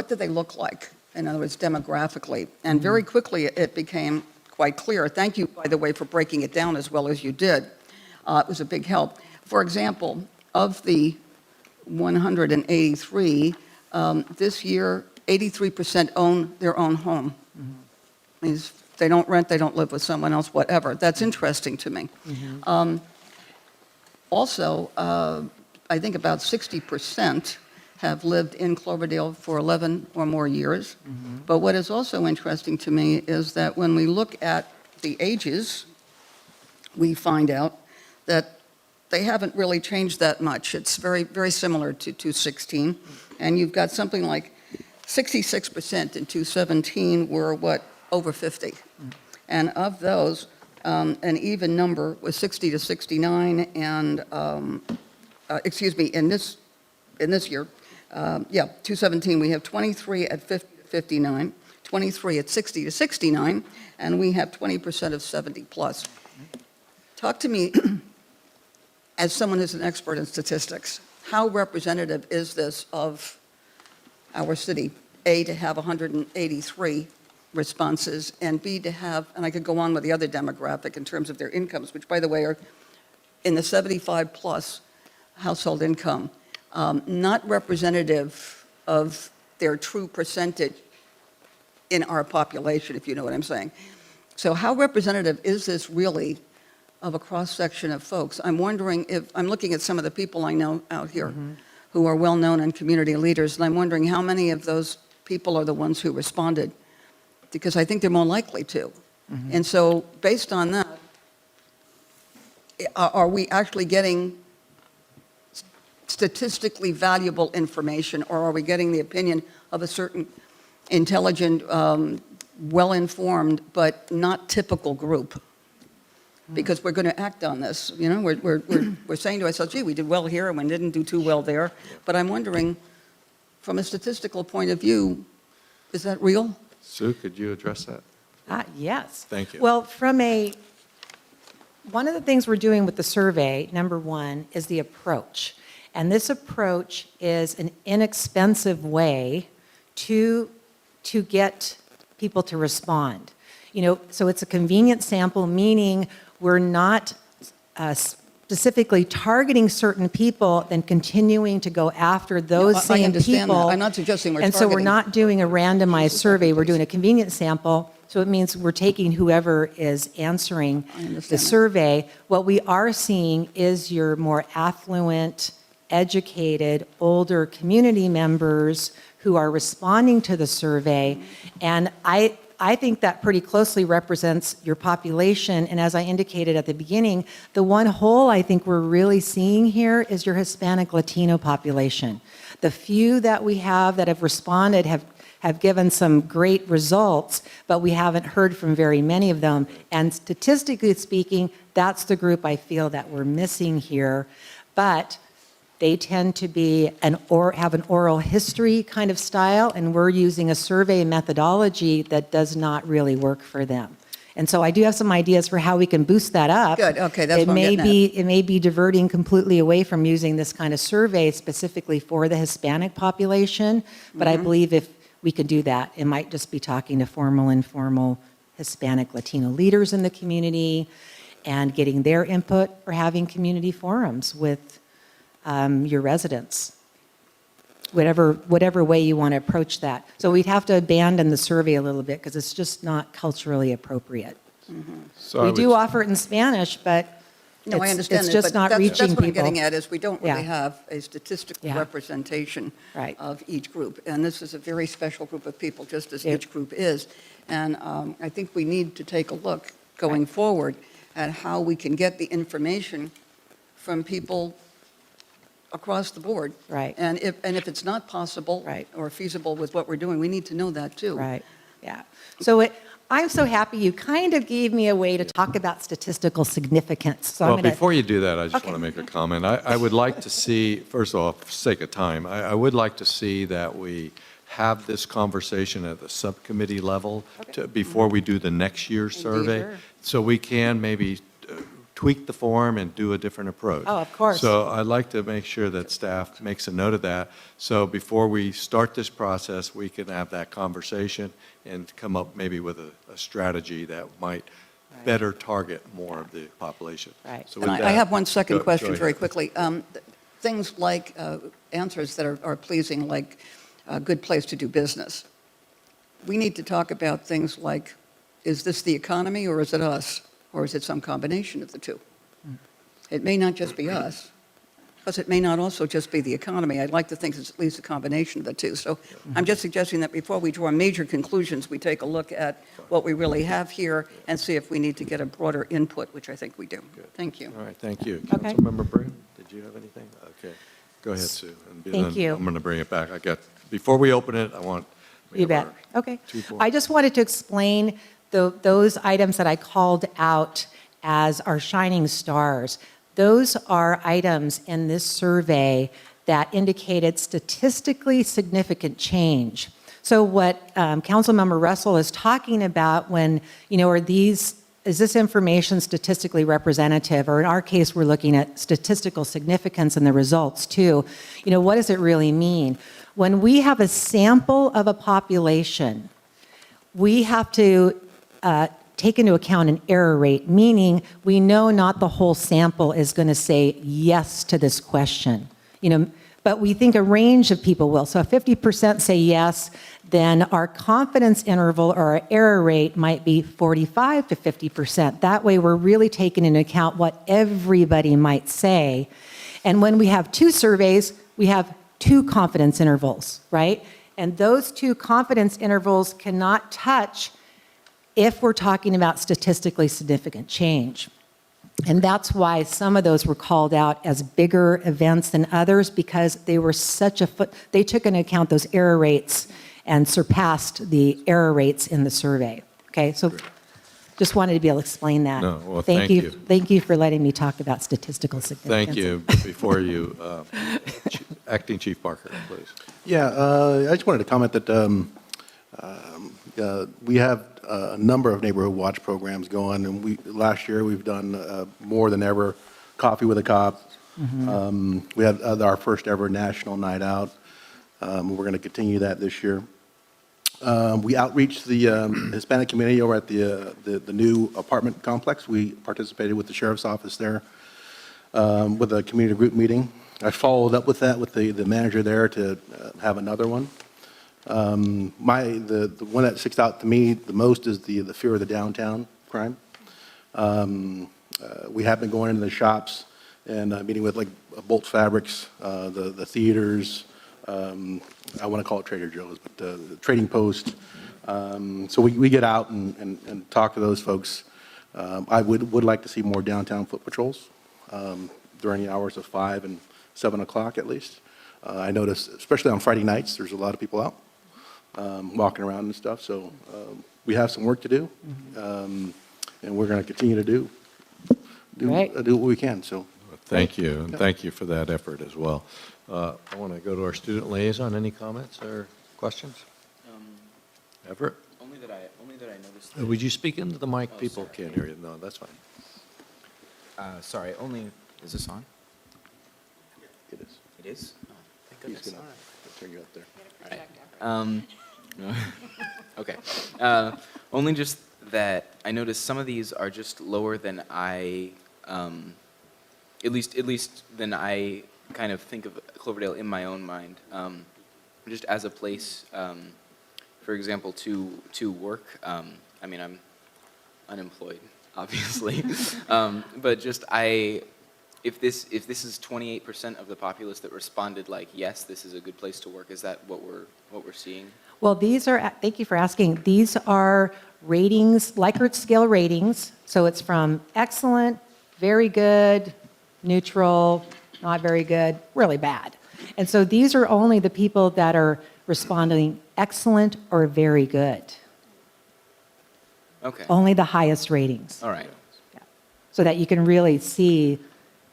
do they look like? In other words, demographically. And very quickly, it became quite clear. Thank you, by the way, for breaking it down as well as you did. It was a big help. For example, of the 183, this year, 83% own their own home. Means they don't rent, they don't live with someone else, whatever. That's interesting to me. Also, I think about 60% have lived in Cloverdale for 11 or more years. But what is also interesting to me is that when we look at the ages, we find out that they haven't really changed that much. It's very, very similar to 216. And you've got something like 66% in 217 were, over 50. And of those, an even number was 60 to 69, and, in this year, 217, we have 23 at 50 to 59, 23 at 60 to 69, and we have 20% of 70 plus. Talk to me, as someone who's an expert in statistics, how representative is this of our city? A, to have 183 responses, and B, to have, and I could go on with the other demographic in terms of their incomes, which, by the way, are in the 75 plus household income. Not representative of their true percentage in our population, if you know what I'm saying. So how representative is this really of a cross-section of folks? I'm wondering if, I'm looking at some of the people I know out here who are well-known and community leaders, and I'm wondering how many of those people are the ones who responded, because I think they're more likely to. And so based on that, are we actually getting statistically valuable information, or are we getting the opinion of a certain intelligent, well-informed, but not typical group? Because we're going to act on this. We're saying to ourselves, gee, we did well here and we didn't do too well there. But I'm wondering, from a statistical point of view, is that real? Sue, could you address that? Yes. Thank you. Well, one of the things we're doing with the survey, number one, is the approach. And this approach is an inexpensive way to get people to respond. So it's a convenient sample, meaning we're not specifically targeting certain people than continuing to go after those I same people. understand that. I'm not suggesting we're And so we're targeting. not doing a randomized survey, we're doing a convenience sample. So it means we're taking whoever is answering I understand the that. survey. What we are seeing is your more affluent, educated, older community members who are responding to the survey. And I think that pretty closely represents your population. And as I indicated at the beginning, the one hole I think we're really seeing here is your Hispanic Latino population. The few that we have that have responded have given some great results, but we haven't heard from very many of them. And statistically speaking, that's the group I feel that we're missing here. But they tend to be have an oral history kind of style, and we're using a survey methodology that does not really work for them. And so I do have some ideas for how we can boost that up. Good, okay, that's what I'm getting at. It may be diverting completely away from using this kind of survey specifically for the Hispanic population, but I believe if we could do that, it might just be talking to formal, informal Hispanic Latino leaders in the community and getting their input, or having community forums with your residents, whatever way you want to approach that. So we'd have to abandon the survey a little bit because it's just not culturally appropriate. So We I do would- offer it in Spanish, but No, I understand it's that, just but not that's reaching what I'm people. getting at, is we don't really Yeah. have a statistical Yeah. representation Right. of each group. And this is a very special group of people, just as Yep. each group is. And I think we need to take a look going forward at how we can get the information from people across the board. Right. And if it's not possible Right. or feasible with what we're doing, we need to know that too. Right, yeah. So I'm so happy you kind of gave me a way to talk about statistical significance. So Well, I'm going to. before you do that, I just Okay. want to make a comment. I would like to see, first of all, for sake of time, I would like to see that we have this conversation at the subcommittee level before we do the next year's survey. Sure. So we can maybe tweak the form and do a different approach. Oh, of course. So I'd like to make sure that staff makes a note of that. So before we start this process, we can have that conversation and come up maybe with a strategy that might Right. better target more of the population. Right. So And with I that, have one second go question ahead. very quickly. Things like answers that are pleasing, like a good place to do business. We need to talk about things like, is this the economy or is it us? Or is it some combination of the two? It may not just be us, because it may not also just be the economy. I'd like to think it's at least a combination of the two. So I'm just suggesting that before we draw major conclusions, we take a look at what we really have here and see if we need to get a broader input, which I think we do. Thank you. All right, thank you. Okay. Councilmember Brigham, did you have anything? Okay, go ahead, Sue. And Thank then you. I'm going to bring it back. Before we open it, we You have bet. our Okay. 2-4. I just wanted to explain those items that I called out as our shining stars. Those are items in this survey that indicated statistically significant change. So what Councilmember Russell is talking about when, is this information statistically representative? Or in our case, we're looking at statistical significance in the results too. What does it really mean? When we have a sample of a population, we have to take into account an error rate, meaning we know not the whole sample is going to say yes to this question. But we think a range of people will. So if 50% say yes, then our confidence interval or our error rate might be 45 to 50%. That way we're really taking into account what everybody might say. And when we have two surveys, we have two confidence intervals, right? And those two confidence intervals cannot touch if we're talking about statistically significant change. And that's why some of those were called out as bigger events than others, because they were they took into account those error rates and surpassed the error rates in the survey. Okay, so just wanted to be able to explain that. No, well, thank you. Thank you for letting me talk about statistical significance. Thank you. Before you, Acting Chief Barker, please. Yeah, I just wanted to comment that we have a number of neighborhood watch programs going, and last year we've done more than ever, Coffee with a Cop. We had our first ever national night out. We're going to continue that this year. We outreached the Hispanic community over at the new apartment complex. We participated with the sheriff's office there. with a community group meeting. I followed up with that with the manager there to have another one. The one that sticks out to me the most is the fear of the downtown crime. We have been going into the shops and meeting with like Bolt Fabrics, the theaters, I want to call it Trader Joe's, but the Trading Post. So we get out and talk to those folks. I would like to see more downtown foot patrols during the hours of 5 and 7 o'clock at least. I notice, especially on Friday nights, there's a lot of people out walking around and stuff. So we have some work to do, and we're going to continue to do what we can. So Thank you, and thank you for that effort as well. I want to go to our student liaison. Any comments or questions? Everett? Only that I noticed. Would you speak into the mic? Oh, People sorry. can't hear you. No, that's fine. Sorry, only, is this on? it is. It is? Oh, thank He's goodness. going to turn you up there. Okay. Only just that I noticed some of these are just lower than I, at least than I kind of think of Cloverdale in my own mind. Just as a place, for example, to work. I mean, I'm unemployed, obviously, but just if this is 28% of the populace that responded like yes, this is a good place to work, is that what we're seeing? Well, these are, thank you for asking. These are ratings, Likert scale ratings. So it's from excellent, very good, neutral, not very good, really bad. And so these are only the people that are responding excellent or very good. Okay. Only the highest ratings. All right. So that you can really see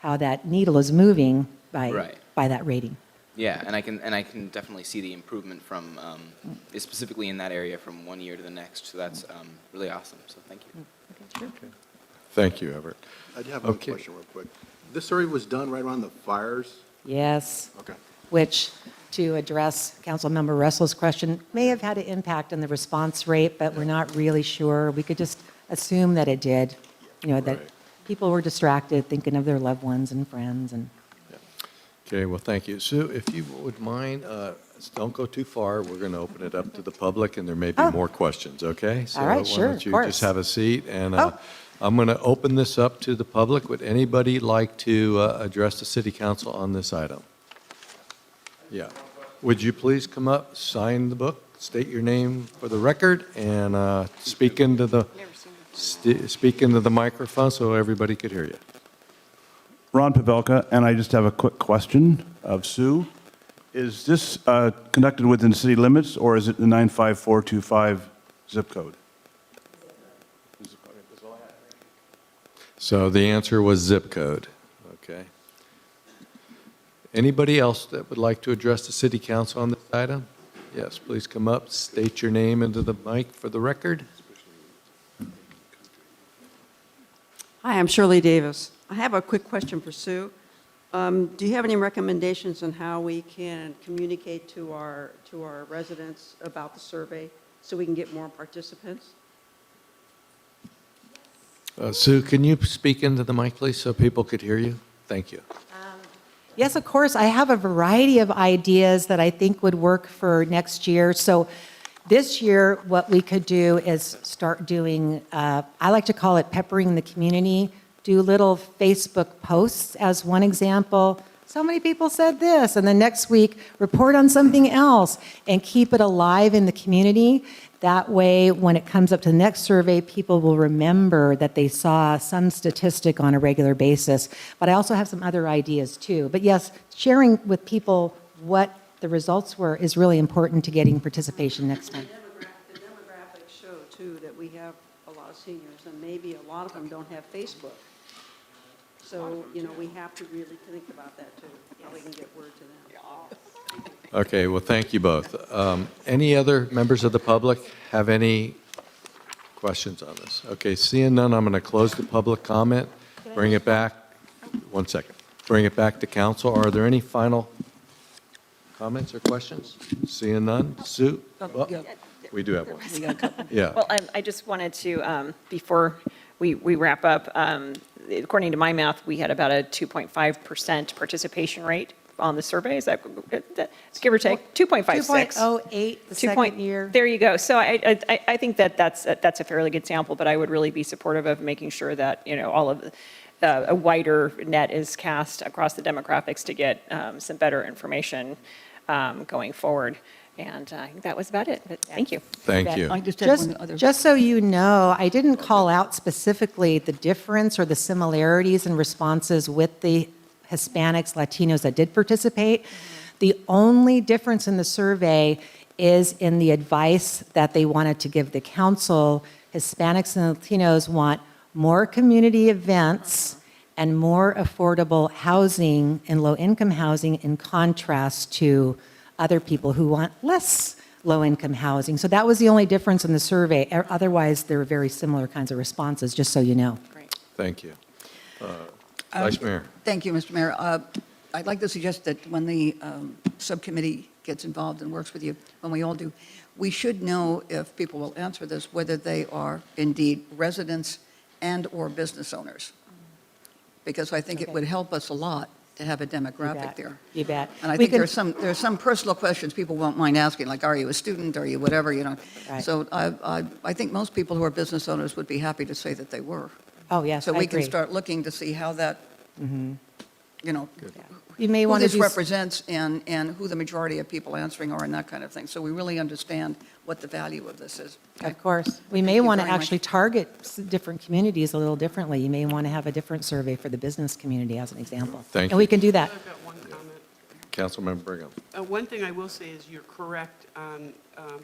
how that needle is moving Right. by that rating. Yeah, and I can definitely see the improvement from specifically in that area from one year to the next. So that's really awesome. So thank you. Thank you, Everett. I do have one Okay. question real quick. This survey was done right around the fires? Yes. Okay. Which, to address Councilmember Russell's question, may have had an impact on the response rate, but we're not really sure. We could just assume that it did. You know, that Right. people were distracted thinking of their loved ones and friends and. Okay, well, thank you. Sue, if you would mind, don't go too far. We're going to open it up to the public, and there may be Oh. more questions, okay? All right, So sure, why of don't you course. just have a seat, and Oh. I'm going to open this up to the public. Would anybody like to address the city council on this item? Yeah. Would you please come up, sign the book, state your name for the record, and speak into the microphone so everybody could hear you. Ron Pavelka, and I just have a quick question of Sue. Is this conducted within city limits, or is it the 95425 zip code? So the answer was zip code, okay? Anybody else that would like to address the city council on this item? Yes, please come up, state your name into the mic for the record. Hi, I'm Shirley Davis. I have a quick question for Sue. Do you have any recommendations on how we can communicate to our residents about the survey so we can get more participants? Sue, can you speak into the mic, please, so people could hear you? Thank you. Yes, of course. I have a variety of ideas that I think would work for next year. So this year, what we could do is start doing, I like to call it peppering the community, do little Facebook posts as one example. So many people said this, and then next week, report on something else, and keep it alive in the community. That way, when it comes up to the next survey, people will remember that they saw some statistic on a regular basis. But I also have some other ideas too. But yes, sharing with people what the results were is really important to getting participation next time. The demographics show too that we have a lot of seniors, and maybe a lot of them don't have Facebook. So, you know, we have to really think about that too, how we can get word to them. Okay, well, thank you both. Any other members of the public have any questions on this? Okay, seeing none, I'm going to close the public comment, bring it back, 1 second, bring it back to council. Are there any final comments or questions? Seeing none, Sue? Well, we do have one. Yeah. Well, I just wanted to, before we wrap up, according to my math, we had about a 2.5% participation rate on the survey. Is that, give or take, 2.56? 2.08 the second year. There you go. So I think that's a fairly good sample, but I would really be supportive of making sure that, all of a wider net is cast across the demographics to get some better information going forward. And I think that was about it, but thank you. Thank you. I just had one other. Just so you know, I didn't call out specifically the difference or the similarities in responses with the Hispanics, Latinos that did participate. The only difference in the survey is in the advice that they wanted to give the council. Hispanics and Latinos want more community events and more affordable housing and low-income housing in contrast to other people who want less low-income housing. So that was the only difference in the survey. Otherwise, there were very similar kinds of responses, just so you know. Great. Thank you. Vice Mayor. Thank you, Mr. Mayor. I'd like to suggest that when the subcommittee gets involved and works with you, when we all do, we should know, if people will answer this, whether they are indeed residents and/or business owners. Because I think it would help us a lot to have a demographic there. You bet. And I think there's some personal questions people won't mind asking, like, are you a student, are you whatever, Right. So I think most people who are business owners would be happy to say that they were. Oh, yes, So I we can agree. start looking to see how that, You may who want to this do represents and who the majority of people answering are and that kind of thing. So we really understand what the value of this is. Okay? Of course. We may you want to very much. actually target different communities a little differently. You may want to have a different survey for the business community, as an example. Thank And we you. can do that. I've got one comment. Councilmember Brigham. One thing I will say is you're correct on,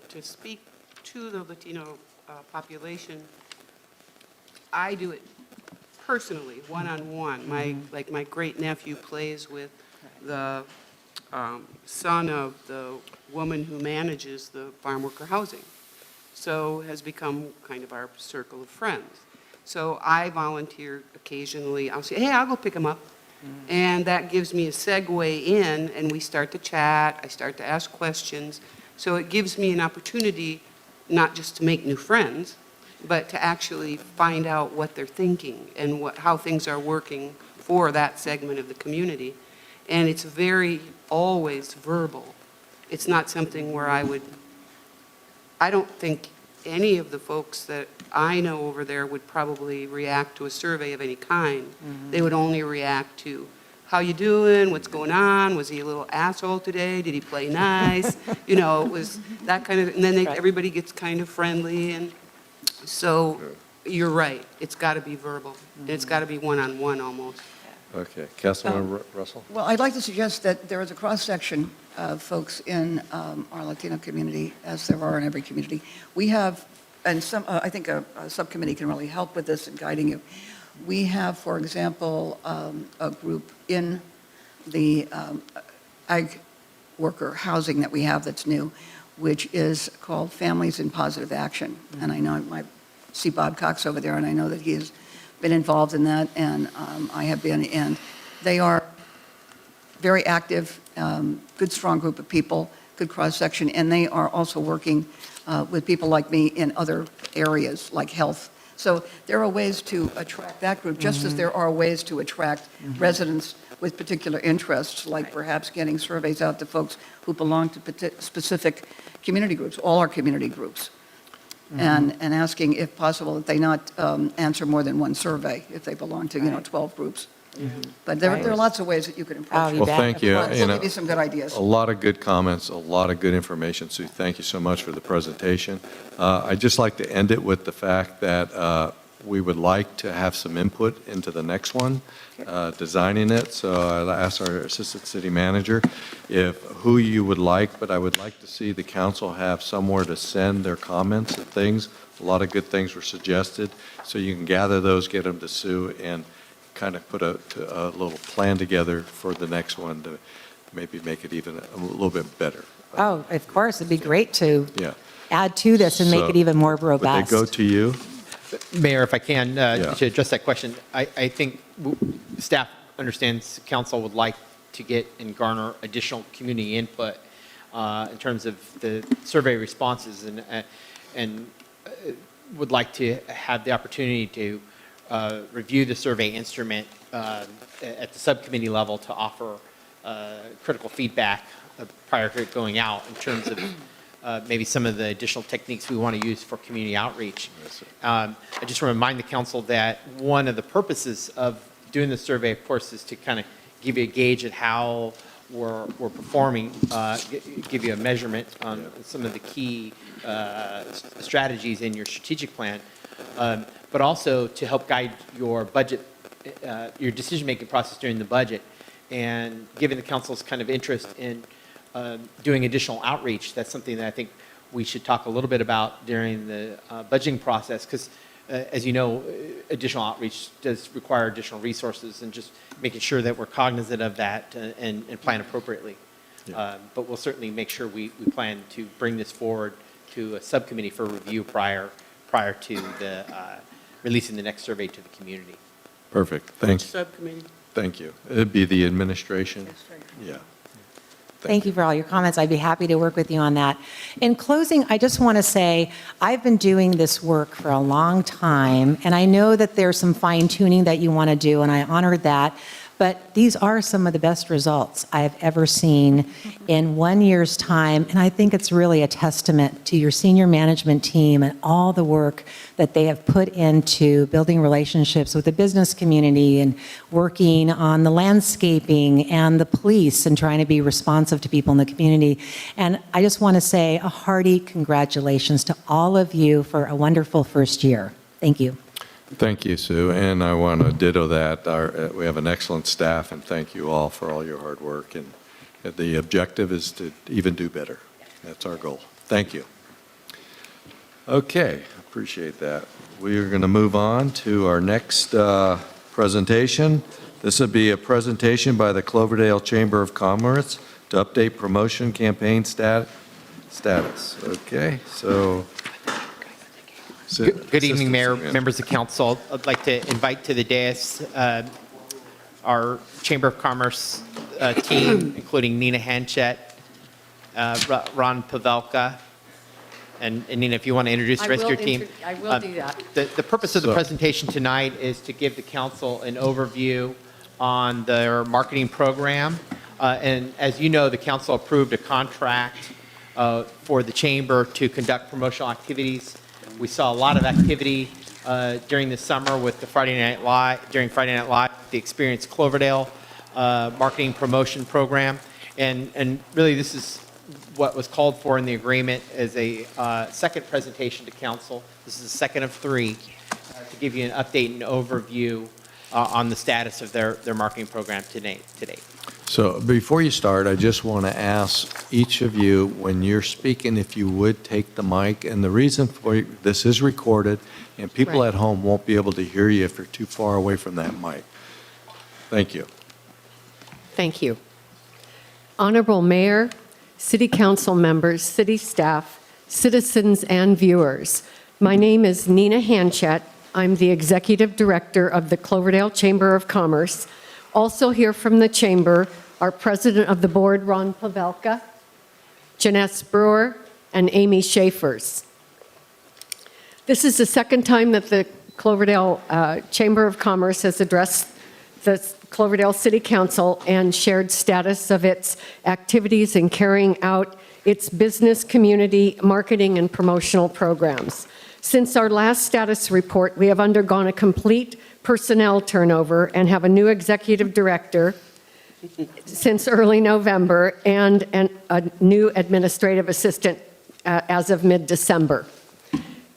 to speak to the Latino population. I do it personally, one-on-one. My great-nephew plays with the son of the woman who manages the farm worker housing. So has become kind of our circle of friends. So I volunteer occasionally. I'll say, hey, I'll go pick him up. And that gives me a segue in, and we start to chat. I start to ask questions. So it gives me an opportunity not just to make new friends, but to actually find out what they're thinking and how things are working for that segment of the community. And it's very always verbal. It's not something where I don't think any of the folks that I know over there would probably react to a survey of any kind. They would only react to, how you doing, what's going on, was he a little asshole today, did he play nice? It was that kind of, and then everybody gets kind of friendly. And so you're right, it's got to be verbal. And it's got to be one-on-one almost. Okay. Councilmember Russell. Well, I'd like to suggest that there is a cross-section of folks in our Latino community, as there are in every community. We have, and I think a subcommittee can really help with this in guiding you. We have, for example, a group in the ag worker housing that we have that's new, which is called Families in Positive Action. And I know I see Bob Cox over there, and I know that he has been involved in that, and I have been, and they are very active, good, strong group of people, good cross-section, and they are also working with people like me in other areas, like health. So there are ways to attract that group, just as there are ways to attract residents with particular interests, like perhaps getting surveys out to folks who belong to specific community groups, all our community groups, and asking, if possible, that they not answer more than one survey if they belong to, 12 groups. But there are lots of ways that you could approach it. Well, thank you. We'll give you some good ideas. A lot of good comments, a lot of good information, Sue. Thank you so much for the presentation. I'd just like to end it with the fact that we would like to have some input into the next one, designing it. So I'll ask our Assistant City Manager who you would like, but I would like to see the council have somewhere to send their comments and things. A lot of good things were suggested, so you can gather those, get them to Sue, and kind of put a little plan together for the next one to maybe make it even a little bit better. Oh, of course, it'd be great to Yeah. add to this and make So, it even more Would they robust. go to you? Mayor, if I can, Yeah. to address that question, I think staff understands council would like to get and garner additional community input in terms of the survey responses and would like to have the opportunity to review the survey instrument at the subcommittee level to offer critical feedback prior to it going out in terms of maybe some of the additional techniques we want to use for community outreach. I just want to remind the council that one of the purposes of doing the survey, of course, is to kind of give you a gauge at how we're performing, give you a measurement on some of the key strategies in your strategic plan, but also to help guide your budget, your decision-making process during the budget. And given the council's kind of interest in doing additional outreach, that's something that I think we should talk a little bit about during the budgeting process, because as you know, additional outreach does require additional resources, and just making sure that we're cognizant of that and plan appropriately. But we'll certainly make sure we plan to bring this forward to a subcommittee for review prior to the releasing the next survey to the community. Perfect. Thank you. Subcommittee. Thank you. It'd be the administration. Yeah. Thank you for all your comments. I'd be happy to work with you on that. In closing, I just want to say I've been doing this work for a long time, and I know that there's some fine-tuning that you want to do, and I honor that. But these are some of the best results I've ever seen in 1 year's time, and I think it's really a testament to your senior management team and all the work that they have put into building relationships with the business community and working on the landscaping and the police and trying to be responsive to people in the community. And I just want to say a hearty congratulations to all of you for a wonderful first year. Thank you. Thank you, Sue, and I want to ditto that. We have an excellent staff, and thank you all for all your hard work. And the objective is to even do better. That's our goal. Thank you. Okay, appreciate that. We are going to move on to our next presentation. This will be a presentation by the Cloverdale Chamber of Commerce to update promotion campaign status. Okay, so. Good evening, Mayor, members of council. I'd like to invite to the dais our Chamber of Commerce team, including Nina Hanchett, Ron Pavelka, and Nina, if you want to introduce the rest of your team. I will do that. The purpose of the presentation tonight is to give the council an overview on their marketing program. And as you know, the council approved a contract for the chamber to conduct promotional activities. We saw a lot of activity during the summer with the Friday Night Live, the Experience Cloverdale marketing promotion program. And really this is what was called for in the agreement as a second presentation to council. This is the second of three to give you an update and overview on the status of their marketing program today. So before you start, I just want to ask each of you, when you're speaking, if you would take the mic. And the reason for this is recorded, and people at home won't be able to hear you if you're too far away from that mic. Thank you. Thank you. Honorable Mayor, City Council members, city staff, citizens, and viewers. My name is Nina Hanchett. I'm the Executive Director of the Cloverdale Chamber of Commerce. Also here from the Chamber are President of the Board, Ron Pavelka, Janesse Brewer, and Amy Schaefers. This is the second time that the Cloverdale Chamber of Commerce has addressed the Cloverdale City Council and shared status of its activities in carrying out its business, community, marketing, and promotional programs. Since our last status report, we have undergone a complete personnel turnover and have a new executive director since early November and a new administrative assistant as of mid-December.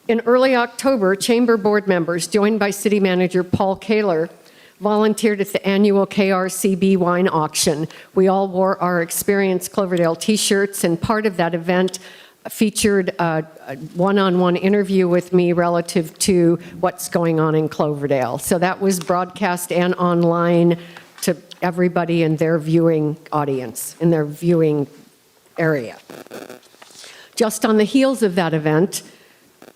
In early October, Chamber board members, joined by City Manager Paul Kaler, volunteered at the annual KRCB wine auction. We all wore our Experience Cloverdale t-shirts, and part of that event featured a one-on-one interview with me relative to what's going on in Cloverdale. So that was broadcast and online to everybody in their viewing audience, in their viewing area. Just on the heels of that event,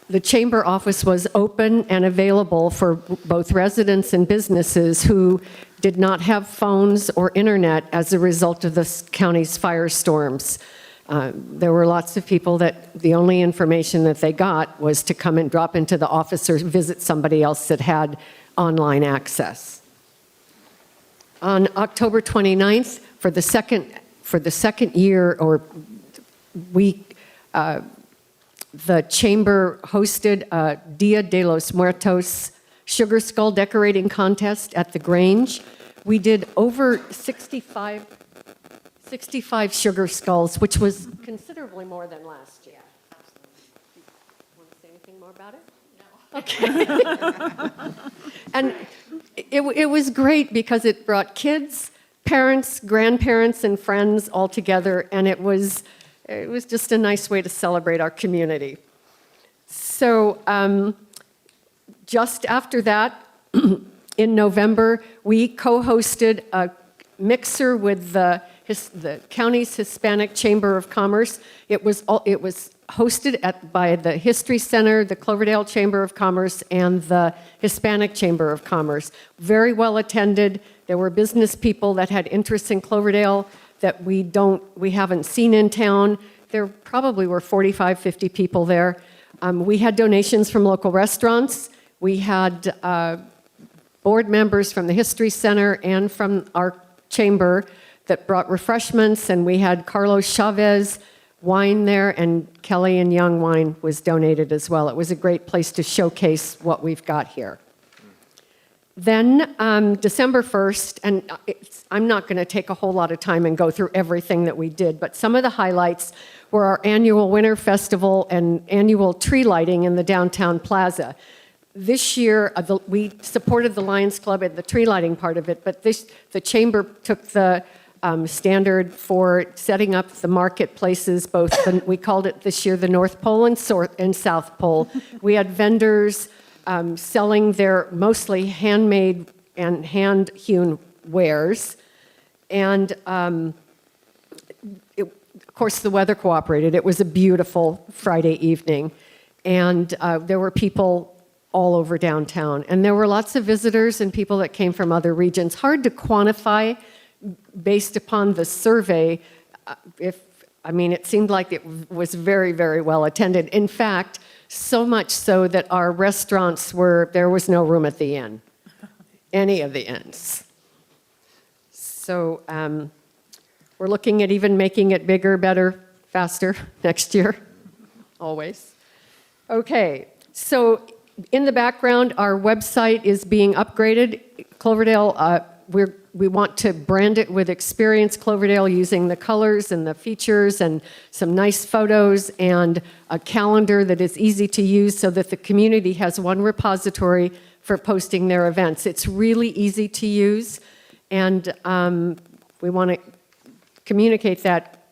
the Chamber office was open and available for both residents and businesses who did not have phones or internet as a result of the county's firestorms. There were lots of people that the only information that they got was to come and drop into the office or visit somebody else that had online access. On October 29th, for the second year or week, the Chamber hosted a Dia de los Muertos sugar skull decorating contest at the Grange. We did over 65 sugar skulls, which was considerably more than last year. Want to say anything more about it? No. Okay. And it was great because it brought kids, parents, grandparents, and friends all together, and it was just a nice way to celebrate our community. So just after that, in November, we co-hosted a mixer with the county's Hispanic Chamber of Commerce. It was hosted by the History Center, the Cloverdale Chamber of Commerce, and the Hispanic Chamber of Commerce. Very well attended. There were business people that had interests in Cloverdale that we haven't seen in town. There probably were 45, 50 people there. We had donations from local restaurants. We had board members from the History Center and from our chamber that brought refreshments, and we had Carlos Chavez wine there, and Kelly and Young wine was donated as well. It was a great place to showcase what we've got here. Then December 1st, and I'm not going to take a whole lot of time and go through everything that we did, but some of the highlights were our annual Winter Festival and annual tree lighting in the downtown plaza. This year, we supported the Lions Club and the tree lighting part of it, but the chamber took the standard for setting up the marketplaces, we called it this year the North Pole and South Pole. We had vendors selling their mostly handmade and hand-hewn wares. And of course, the weather cooperated. It was a beautiful Friday evening. And there were people all over downtown. And there were lots of visitors and people that came from other regions. Hard to quantify based upon the survey. It seemed like it was very, very well attended. In fact, so much so that our restaurants there was no room at the inn, any of the inns. So we're looking at even making it bigger, better, faster next year, always. Okay, so in the background, our website is being upgraded. Cloverdale, we want to brand it with Experience Cloverdale using the colors and the features and some nice photos and a calendar that is easy to use so that the community has one repository for posting their events. It's really easy to use, and we want to communicate that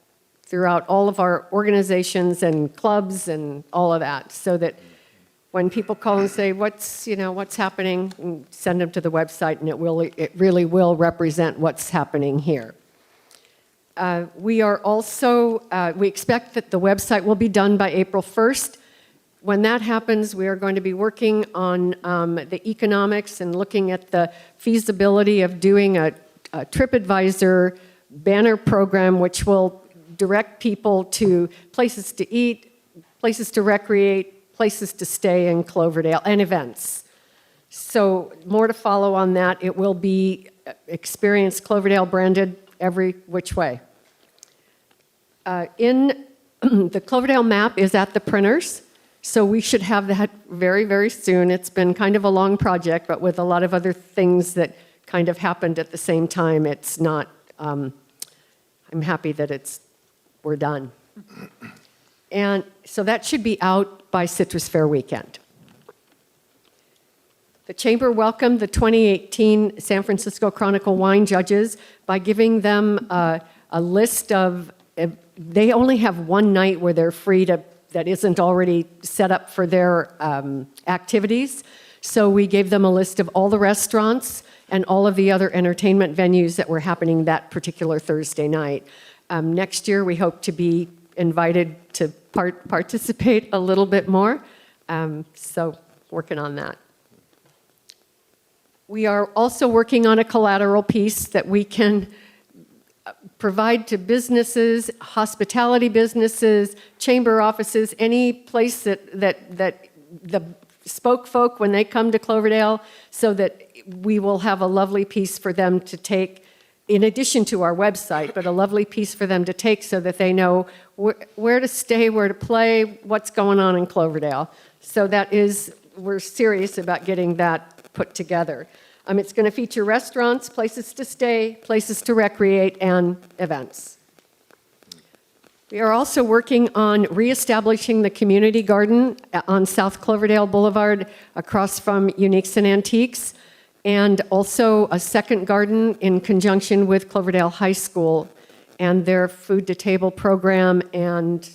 throughout all of our organizations and clubs and all of that, so that when people call and say, what's happening, and send them to the website, and it really will represent what's happening here. We expect that the website will be done by April 1st. When that happens, we are going to be working on the economics and looking at the feasibility of doing a TripAdvisor banner program, which will direct people to places to eat, places to recreate, places to stay in Cloverdale, and events. So more to follow on that. It will be Experience Cloverdale branded every which way. The Cloverdale map is at the printers, so we should have that very, very soon. It's been kind of a long project, but with a lot of other things that kind of happened at the same time, it's not, I'm happy that we're done. And so that should be out by Citrus Fair weekend. The Chamber welcomed the 2018 San Francisco Chronicle wine judges by giving them a list of, they only have one night where they're free that isn't already set up for their activities. So we gave them a list of all the restaurants and all of the other entertainment venues that were happening that particular Thursday night. Next year, we hope to be invited to participate a little bit more, so working on that. We are also working on a collateral piece that we can provide to businesses, hospitality businesses, chamber offices, any place that the spoke folk when they come to Cloverdale, so that we will have a lovely piece for them to take, in addition to our website, but a lovely piece for them to take so that they know where to stay, where to play, what's going on in Cloverdale. So we're serious about getting that put together. It's going to feature restaurants, places to stay, places to recreate, and events. We are also working on reestablishing the community garden on South Cloverdale Boulevard across from Uniques and Antiques, and also a second garden in conjunction with Cloverdale High School and their food to table program, and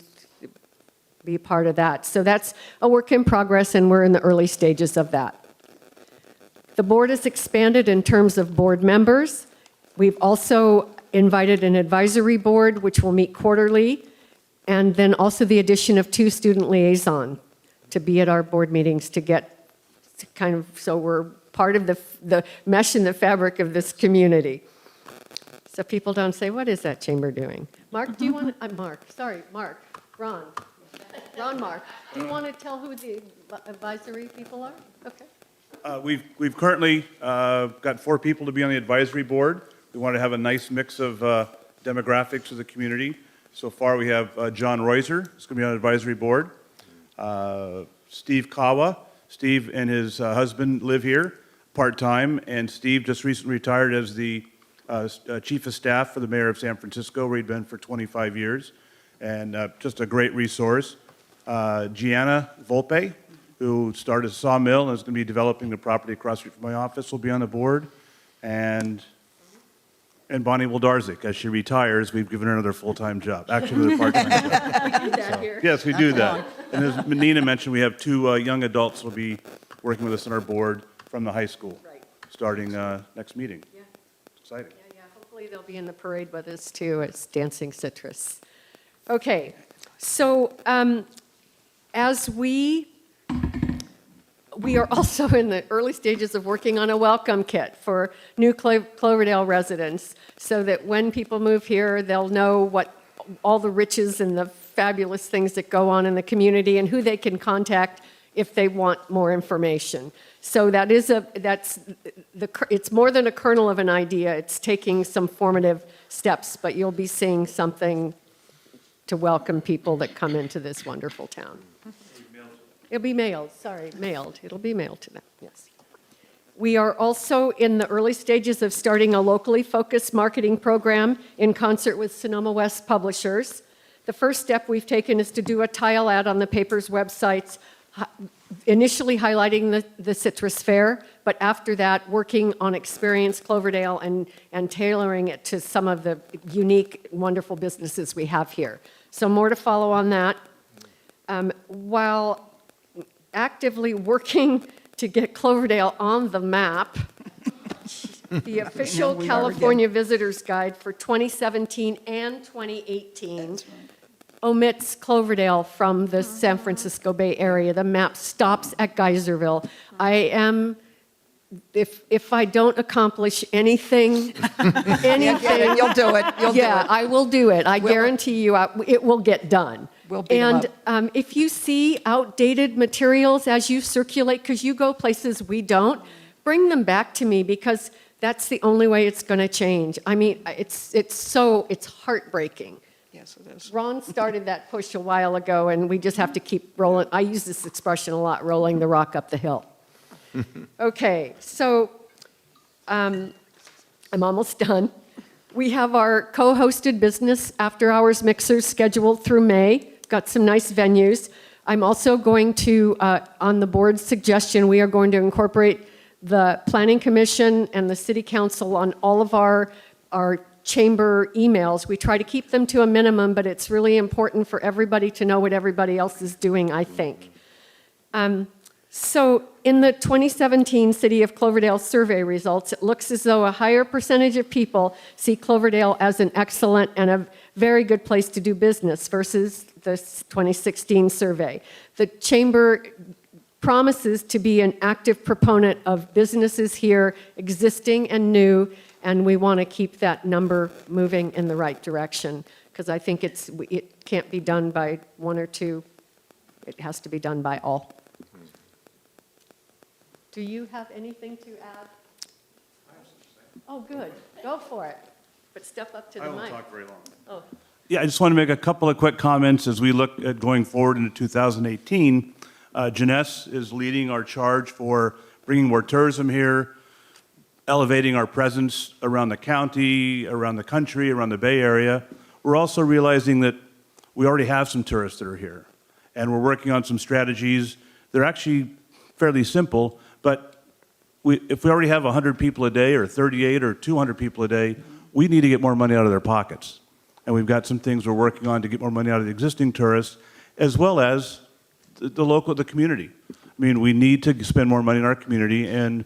be part of that. So that's a work in progress, and we're in the early stages of that. The board has expanded in terms of board members. We've also invited an advisory board, which will meet quarterly, and then also the addition of 2 student liaison to be at our board meetings to get so we're part of the mesh in the fabric of this community. So people don't say, what is that chamber doing? Mark, do you want to, Ron, Mark, do you want to tell who the advisory people are? Okay. We've currently got 4 people to be on the advisory board. We want to have a nice mix of demographics of the community. So far, we have John Reuser, who's going to be on the advisory board. Steve Kawa. Steve and his husband live here part-time, and Steve just recently retired as the chief of staff for the mayor of San Francisco, where he'd been for 25 years, and just a great resource. Gianna Volpe, who started a sawmill and is going to be developing the property across the street from my office, will be on the board. And Bonnie Wildarzik, as she retires, we've given her another full-time job. Actually, another part-time job. We do that here. Yes, we do that. And as Nina mentioned, we have 2 young adults who will be working with us on our board from the high school, starting next meeting. Yeah. Exciting. Yeah, hopefully they'll be in the parade with us too as Dancing Citrus. Okay, so as we are also in the early stages of working on a welcome kit for new Cloverdale residents, so that when people move here, they'll know what all the riches and the fabulous things that go on in the community and who they can contact if they want more information. So it's more than a kernel of an idea. It's taking some formative steps, but you'll be seeing something to welcome people that come into this wonderful town. It'll be mailed, mailed. It'll be mailed to them, yes. We are also in the early stages of starting a locally focused marketing program in concert with Sonoma West Publishers. The first step we've taken is to do a tile ad on the paper's websites, initially highlighting the Citrus Fair, but after that, working on Experience Cloverdale and tailoring it to some of the unique, wonderful businesses we have here. So more to follow on that. While actively working to get Cloverdale on the map, the official California Visitors Guide for 2017 and 2018 omits Cloverdale from the San Francisco Bay Area. The map stops at Geyserville. If I don't accomplish anything, You'll do it. I will do it. I guarantee you it will get done. We'll beat 'em And if you see outdated materials as you circulate, because you go places we don't, bring them back to me, because that's the only way it's going to change. I mean, it's heartbreaking. Yes, it is. Ron started that push a while ago, and we just have to keep rolling. I use this expression a lot, rolling the rock up the hill. Okay, so I'm almost done. We have our co-hosted business after-hours mixers scheduled through May. Got some nice venues. I'm also going to, on the board's suggestion, we are going to incorporate the Planning Commission and the City Council on all of our chamber emails. We try to keep them to a minimum, but it's really important for everybody to know what everybody else is doing, I think. So in the 2017 City of Cloverdale survey results, it looks as though a higher percentage of people see Cloverdale as an excellent and a very good place to do business versus the 2016 survey. The Chamber promises to be an active proponent of businesses here, existing and new, and we want to keep that number moving in the right direction, because I think it can't be done by one or two. It has to be done by all. do you have anything to add? Oh, good. Go for it. But step up to the I mic. won't talk very long. Oh, Yeah, I just want to make a couple of quick comments as we look at going forward into 2018. Janess is leading our charge for bringing more tourism here, elevating our presence around the county, around the country, around the Bay Area. We're also realizing that we already have some tourists that are here, and we're working on some strategies. They're actually fairly simple, but if we already have 100 people a day or 38 or 200 people a day, we need to get more money out of their pockets. And we've got some things we're working on to get more money out of the existing tourists, as well as the community. I mean, we need to spend more money in our community, and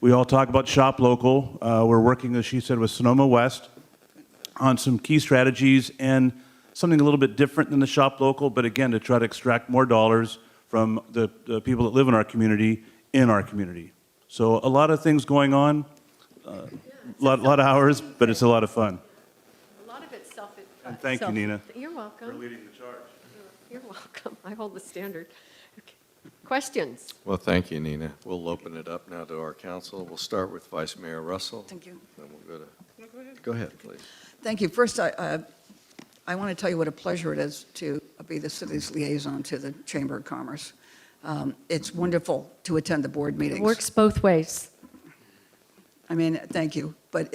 we all talk about shop local. We're working, as she said, with Sonoma West on some key strategies and something a little bit different than the shop local, but again, to try to extract more dollars from the people that live in our community. So a lot of things going on, a lot of hours, but it's a lot of fun. a lot of it's self. And thank you, Nina, You're welcome. for leading the charge. You're welcome. I hold the standard. Okay. Questions? Well, thank you, Nina. We'll open it up now to our council. We'll start with Vice Mayor Russell. Thank you. Then we'll go to, go ahead, please. Thank you. First, I want to tell you what a pleasure it is to be the city's liaison to the Chamber of Commerce. It's wonderful to attend the board meetings. It works both ways. I mean, thank you. But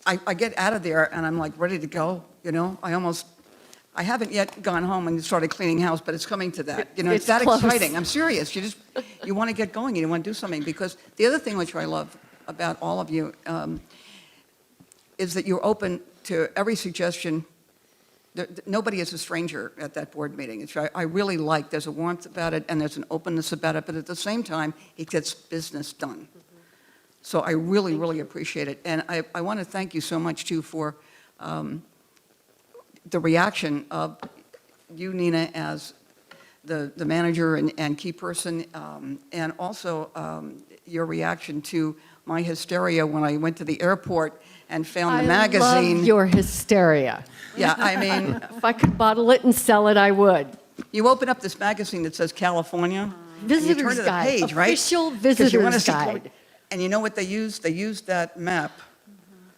I get out of there and I'm like ready to go, you know? I haven't yet gone home and started cleaning house, but it's coming to that. You know, it's that close. exciting. I'm serious. You want to get going. You want to do something. Because the other thing which I love about all of you is that you're open to every suggestion. Nobody is a stranger at that board meeting. I really like, there's a warmth about it and there's an openness about it, but at the same time, it gets business done. So I really, really appreciate it. And I want to thank you so much, too, for the reaction of you, Nina, as the manager and key person, and also your reaction to my hysteria when I went to the airport and found the magazine. I love your hysteria. Yeah, I mean, If I could bottle it and sell it, I would. you open up this magazine that says California. and you turn Visitor's to the guide, page, right? official 'Cause you wanna visitor's see guide. And you know what they used? They used that map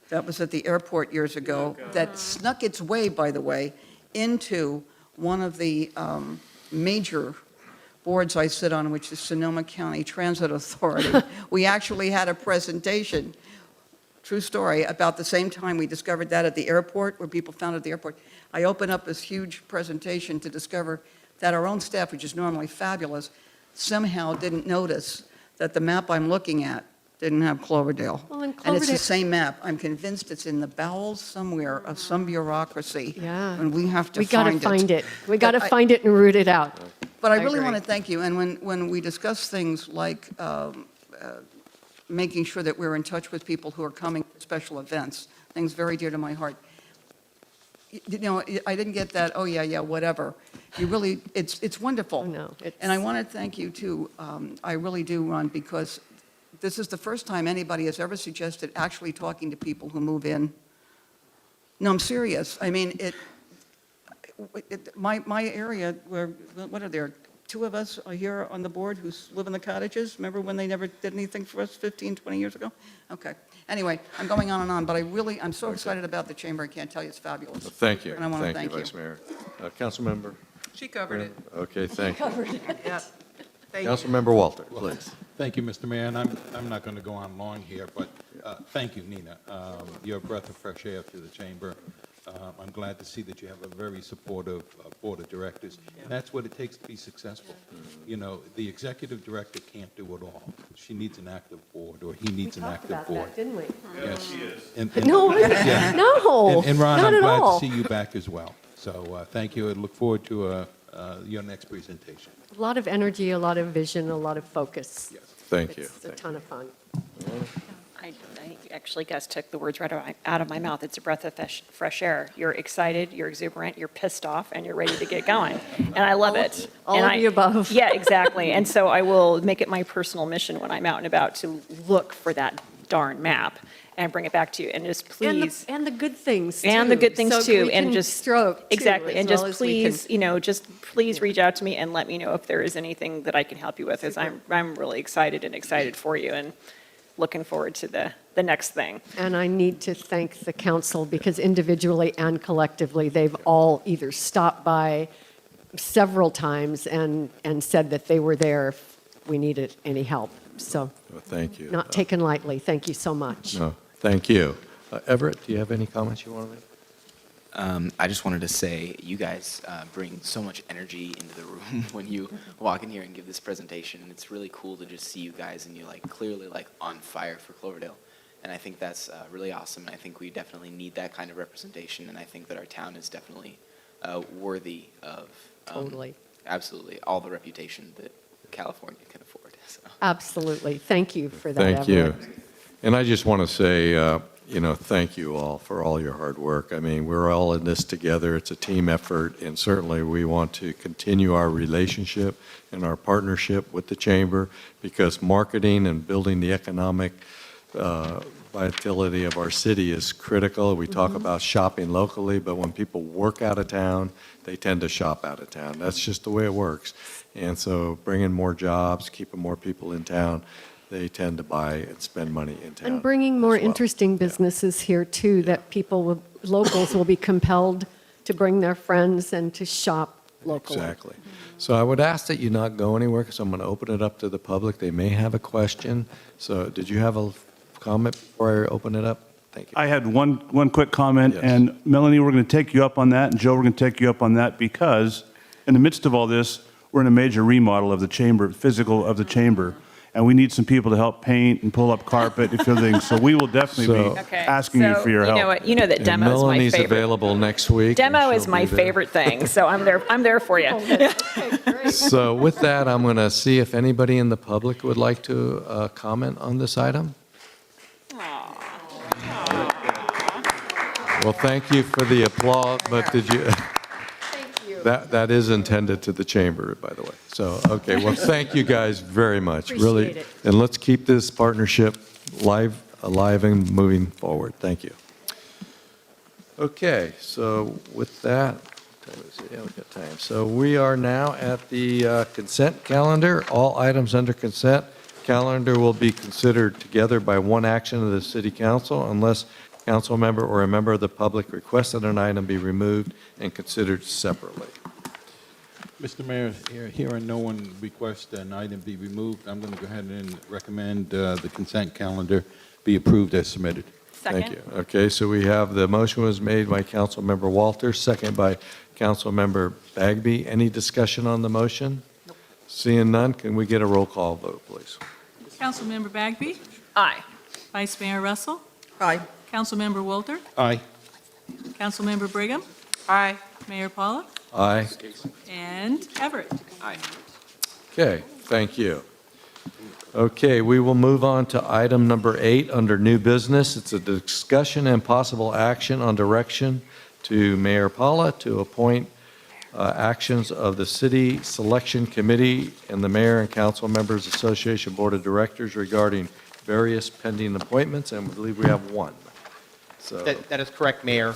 that was at the airport years ago that snuck its way, by the way, into one of the major boards I sit on, which is Sonoma County Transit Authority. We actually had a presentation, true story, about the same time we discovered that at the airport, where people found it at the airport. I opened up this huge presentation to discover that our own staff, which is normally fabulous, somehow didn't notice that the map I'm looking at didn't have Cloverdale. Well, and And it's the Cloverdale- same map. I'm convinced it's in the bowels somewhere of some bureaucracy. Yeah. And we have to We got to find it. find it. We got to But I- find it and root it out. But I I really agree. want to thank you. And when we discuss things like making sure that we're in touch with people who are coming to special events, things very dear to my heart. You know, I didn't get that, oh, yeah, whatever. You really, it's wonderful. No, And I want to thank you, too. I really do, Ron, because this is the first time anybody has ever suggested actually talking to people who move in. No, I'm serious. I mean, my area, what are there, 2 of us are here on the board who live in the cottages? Remember when they never did anything for us 15, 20 years ago? Okay. Anyway, I'm going on and on, but I'm so excited about the chamber, I can't tell you, it's fabulous. Thank you. And I want to Thank you, Vice Mayor. Councilmember? She covered it. Okay, thank you. Yep. Thank you. Councilmember Walter, please. Thank you, Mr. Mayor, and I'm not going to go on long here, but thank you, Nina. You're a breath of fresh air to the chamber. I'm glad to see that you have a very supportive board of directors. And that's what it takes to be successful. You know, the executive director can't do it all. She needs an active board, or he needs an Talked active about board. that, didn't we? Yes. And- No, yeah. no, And Ron, not I'm at glad all. to see you back as well. So thank you, and look forward to your next presentation. A lot of energy, a lot of vision, a lot of focus. Thank you. It's a ton of fun. I actually, Gus took the words right out of my mouth. It's a breath of fresh air. You're excited, you're exuberant, you're pissed off, and you're ready to get going. And I love it. All And of the above. Yeah, exactly. And so I will make it my personal mission when I'm out and about to look for that darn map and bring it back to you, and just And please. and the good things, too. And the good things So too, we and can just. stroke, too, Exactly, as and well just as we can- please, just please reach out to me and let me know if there is anything that I can help you with, as I'm really excited for you, and looking forward to the next thing. And I need to thank the council, because individually and collectively, they've all either stopped by several times and said that they were there if we needed any help. So Well, thank you. not taken lightly. Thank you so much. No, thank you. Everett, do you have any comments you want to make? I just wanted to say, you guys bring so much energy into the room when you walk in here and give this presentation. And it's really cool to just see you guys and you clearly on fire for Cloverdale. And I think that's really awesome. And I think we definitely need that kind of representation. And I think that our town is definitely worthy of Totally. absolutely all the reputation that California can afford. So. Absolutely. Thank you for that, Thank you. Everett. And I just want to say, thank you all for all your hard work. I mean, we're all in this together. It's a team effort, and certainly we want to continue our relationship and our partnership with the Chamber, because marketing and building the economic vitality of our city is critical. We talk about shopping locally, but when people work out of town, they tend to shop out of town. That's just the way it works. And so bringing more jobs, keeping more people in town, they tend to buy and spend money in town. And bringing more as well. interesting businesses here, too, that locals will be compelled to bring their friends and to shop locally. Exactly. So I would ask that you not go anywhere, because I'm going to open it up to the public. They may have a question. So did you have a comment before I open it up? Thank you. I had one quick comment, Yes. and Melanie, we're going to take you up on that, and Joe, we're going to take you up on that, because in the midst of all this, we're in a major remodel of the chamber, physical of the chamber, and we need some people to help paint and pull up carpet and everything, so we will definitely be So- Okay, asking you so for your help. You know what? You know that And demo is my Melanie's favorite. available next week. and Demo is she'll my be there. favorite thing, so I'm there for you. So with that, I'm going to see if anybody in the public would like to comment on this item. Well, thank you for the applause, but did you? That is intended to the chamber, by the way. So, okay, well, thank you guys very much. Really, Appreciate it. and let's keep this partnership alive and moving forward. Thank you. Okay, so with that, yeah, we got time. So we are now at the consent calendar. All items under consent calendar will be considered together by one action of the city council unless council member or a member of the public requests that an item be removed and considered separately. Mr. Mayor, hearing no one request an item be removed, I'm going to go ahead and recommend the consent calendar be approved as submitted. Thank you. Okay, so we have the motion was made by Councilmember Walters, second by Councilmember Bagby. Any discussion on the motion? Seeing none, can we get a roll call vote, please? Councilmember Bagby, Aye. Vice Mayor Russell, Aye. Councilmember Walter, Aye. Councilmember Brigham, Aye. Mayor Palla, Aye. and Everett. Aye. Okay, thank you. Okay, we will move on to item number 8 under new business. It's a discussion and possible action on direction to Mayor Palla to appoint actions of the City Selection Committee and the Mayor and Council Members Association Board of Directors regarding various pending appointments, and we believe we have one. So, That is correct, Mayor.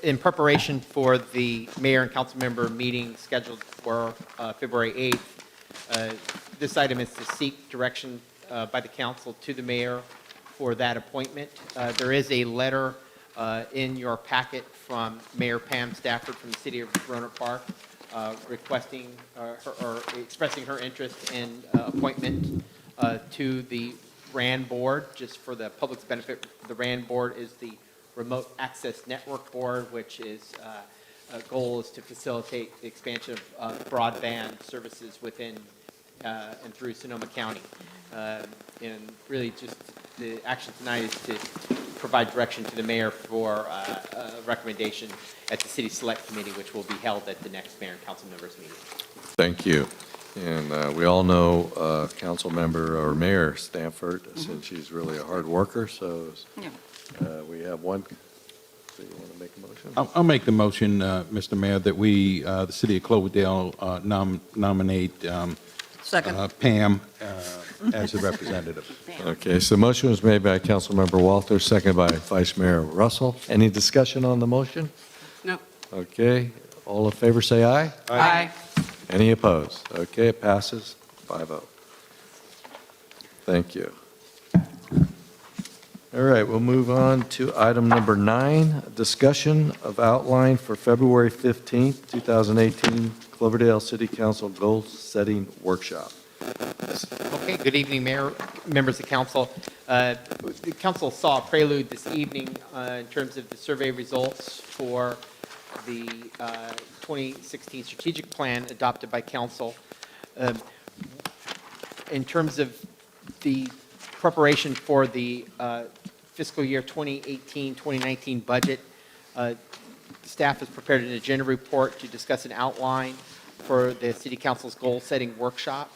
In preparation for the mayor and council member meeting scheduled for February 8th, this item is to seek direction by the council to the mayor for that appointment. There is a letter in your packet from Mayor Pam Stafford from the city of Roanoke Park requesting or expressing her interest in appointment to the RAN board. Just for the public's benefit, the RAN board is the Remote Access Network Board, which is goal is to facilitate the expansion of broadband services within and through Sonoma County. And really just the action tonight is to provide direction to the mayor for a recommendation at the City Select Committee, which will be held at the next mayor and council members meeting. thank you. And we all know Council Member or Mayor Stanford, since she's really a hard worker, so we have one. So you want to make a motion? I'll make the motion, Mr. Mayor, that we, the city of Cloverdale, nominate Second. Pam as the representative. Okay, so motion was made by Councilmember Walters, seconded by Vice Mayor Russell. Any discussion on the motion? No. Okay, all in favor say aye. Aye. Any opposed? Okay, it passes 5-0. Thank you. All right, we'll move on to item number 9, discussion of outline for February 15th, 2018 Cloverdale City Council Goal-Setting Workshop. Okay, good evening, Mayor, members of council. The council saw a prelude this evening in terms of the survey results for the 2016 strategic plan adopted by council. In terms of the preparation for the fiscal year 2018-2019 budget, staff has prepared an agenda report to discuss an outline for the City Council's goal-setting workshop.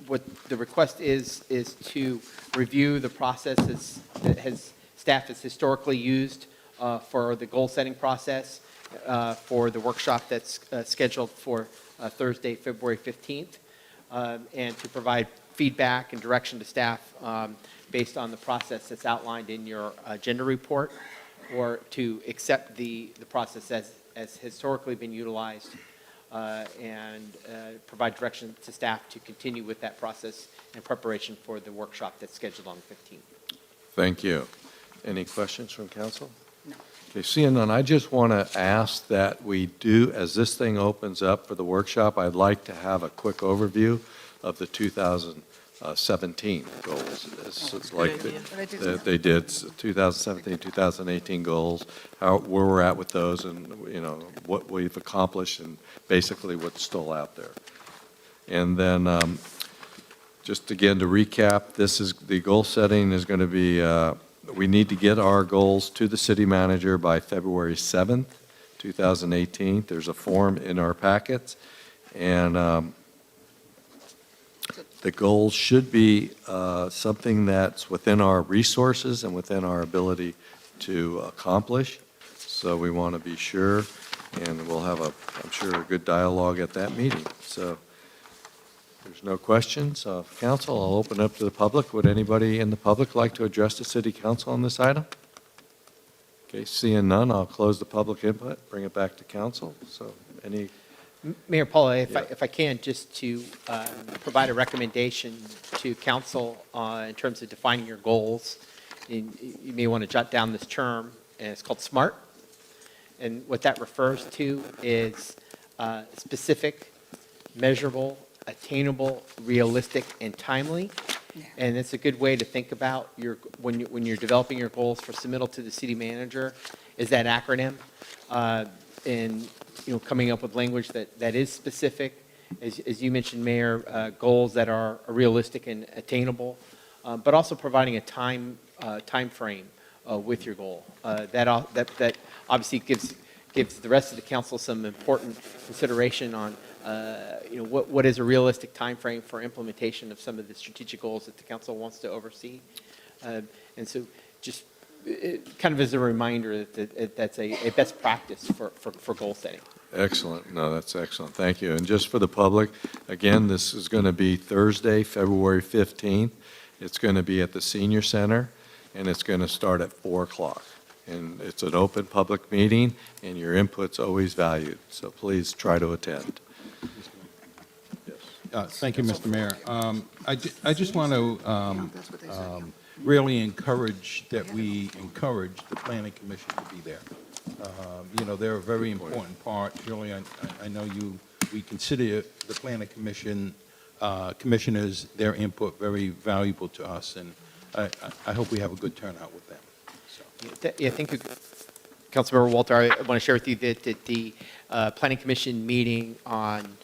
What the request is to review the processes that staff has historically used for the goal-setting process for the workshop that's scheduled for Thursday, February 15th, and to provide feedback and direction to staff based on the process that's outlined in your agenda report, or to accept the process as historically been utilized and provide direction to staff to continue with that process in preparation for the workshop that's scheduled on the 15th. Thank you. Any questions from council? No. Okay, seeing none, I just want to ask that we do, as this thing opens up for the workshop, I'd like to have a quick overview of the 2017 goals. It's like they did 2017, 2018 goals, where we're at with those, and what we've accomplished, and basically what's still out there. And then just again to recap, this is the goal setting is going to be. We need to get our goals to the city manager by February 7th, 2018. There's a form in our packets, and the goals should be something that's within our resources and within our ability to accomplish. So we want to be sure, and we'll have I'm sure, a good dialogue at that meeting. So if there's no questions of council, I'll open up to the public. Would anybody in the public like to address the city council on this item? Okay, seeing none, I'll close the public input, bring it back to council. So any... Mayor Palla, if I can, just to provide a recommendation to council in terms of defining your goals. You may want to jot down this term, and it's called SMART. And what that refers to is specific, measurable, attainable, realistic, and timely. And it's a good way to think about when you're developing your goals for submittal to the city manager, is that acronym. And coming up with language that is specific, as you mentioned, Mayor, goals that are realistic and attainable, but also providing a time frame with your goal. That obviously gives the rest of the council some important consideration on what is a realistic time frame for implementation of some of the strategic goals that the council wants to oversee. And so just kind of as a reminder that that's a best practice for goal setting. Excellent. No, that's excellent. Thank you. And just for the public, again, this is going to be Thursday, February 15th. It's going to be at the Senior Center, and it's going to start at 4 o'clock. And it's an open public meeting, and your input's always valued. So please try to attend. Thank you, Mr. Mayor. I just want to really encourage that we encourage the Planning Commission to be there. They're a very important part. Really, I know we consider the Planning Commission commissioners, their input very valuable to us, and I hope we have a good turnout with them. So. Yeah, thank you, Councilmember Walter. I want to share with you that at the Planning Commission meeting on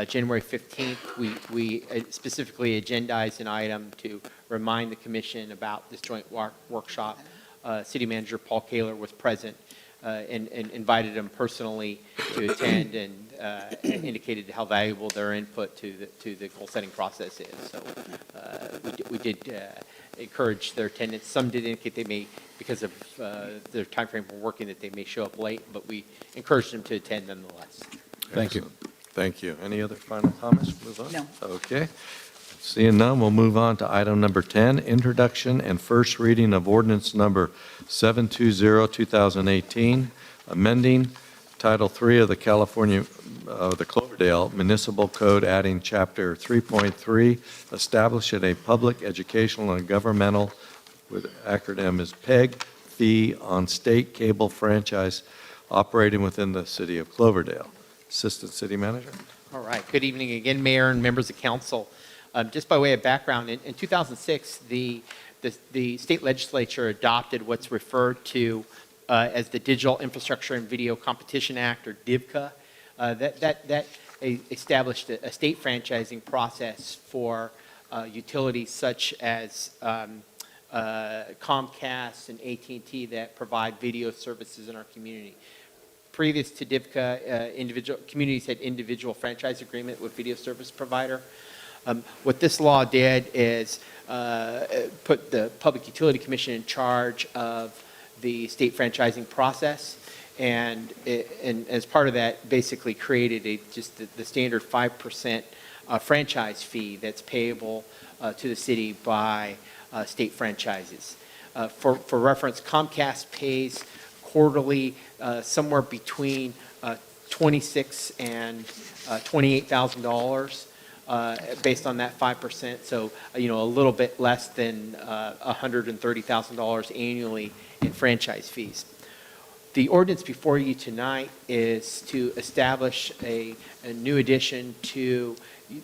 January 15th, we specifically agendized an item to remind the commission about this joint workshop. City Manager Paul Kaler was present and invited him personally to attend, and indicated how valuable their input to the goal-setting process is. So we did encourage their attendance. Some did indicate they may, because of their time frame for working, that they may show up late, but we encouraged them to attend nonetheless. Thank you. Thank you. Any other final comments? Move on? No. Okay. Seeing none, we'll move on to item number 10, introduction and first reading of ordinance number 720-2018, amending Title III of the the Cloverdale Municipal Code, adding Chapter 3.3, establishing a public educational and governmental, with acronym is PEG, fee on state cable franchise operating within the city of Cloverdale. Assistant City Manager. All right. Good evening again, Mayor and members of council. Just by way of background, in 2006, the state legislature adopted what's referred to as the Digital Infrastructure and Video Competition Act, or DIVCA. That established a state franchising process for utilities such as Comcast and AT&T that provide video services in our community. Previous to DIVCA, individual communities had individual franchise agreement with video service provider. What this law did is put the Public Utility Commission in charge of the state franchising process, and as part of that, basically created just the standard 5% franchise fee that's payable to the city by state franchises. For reference, Comcast pays quarterly somewhere between $26,000 and $28,000 based on that 5%. So, a little bit less than $130,000 annually in franchise fees. The ordinance before you tonight is to establish a new addition to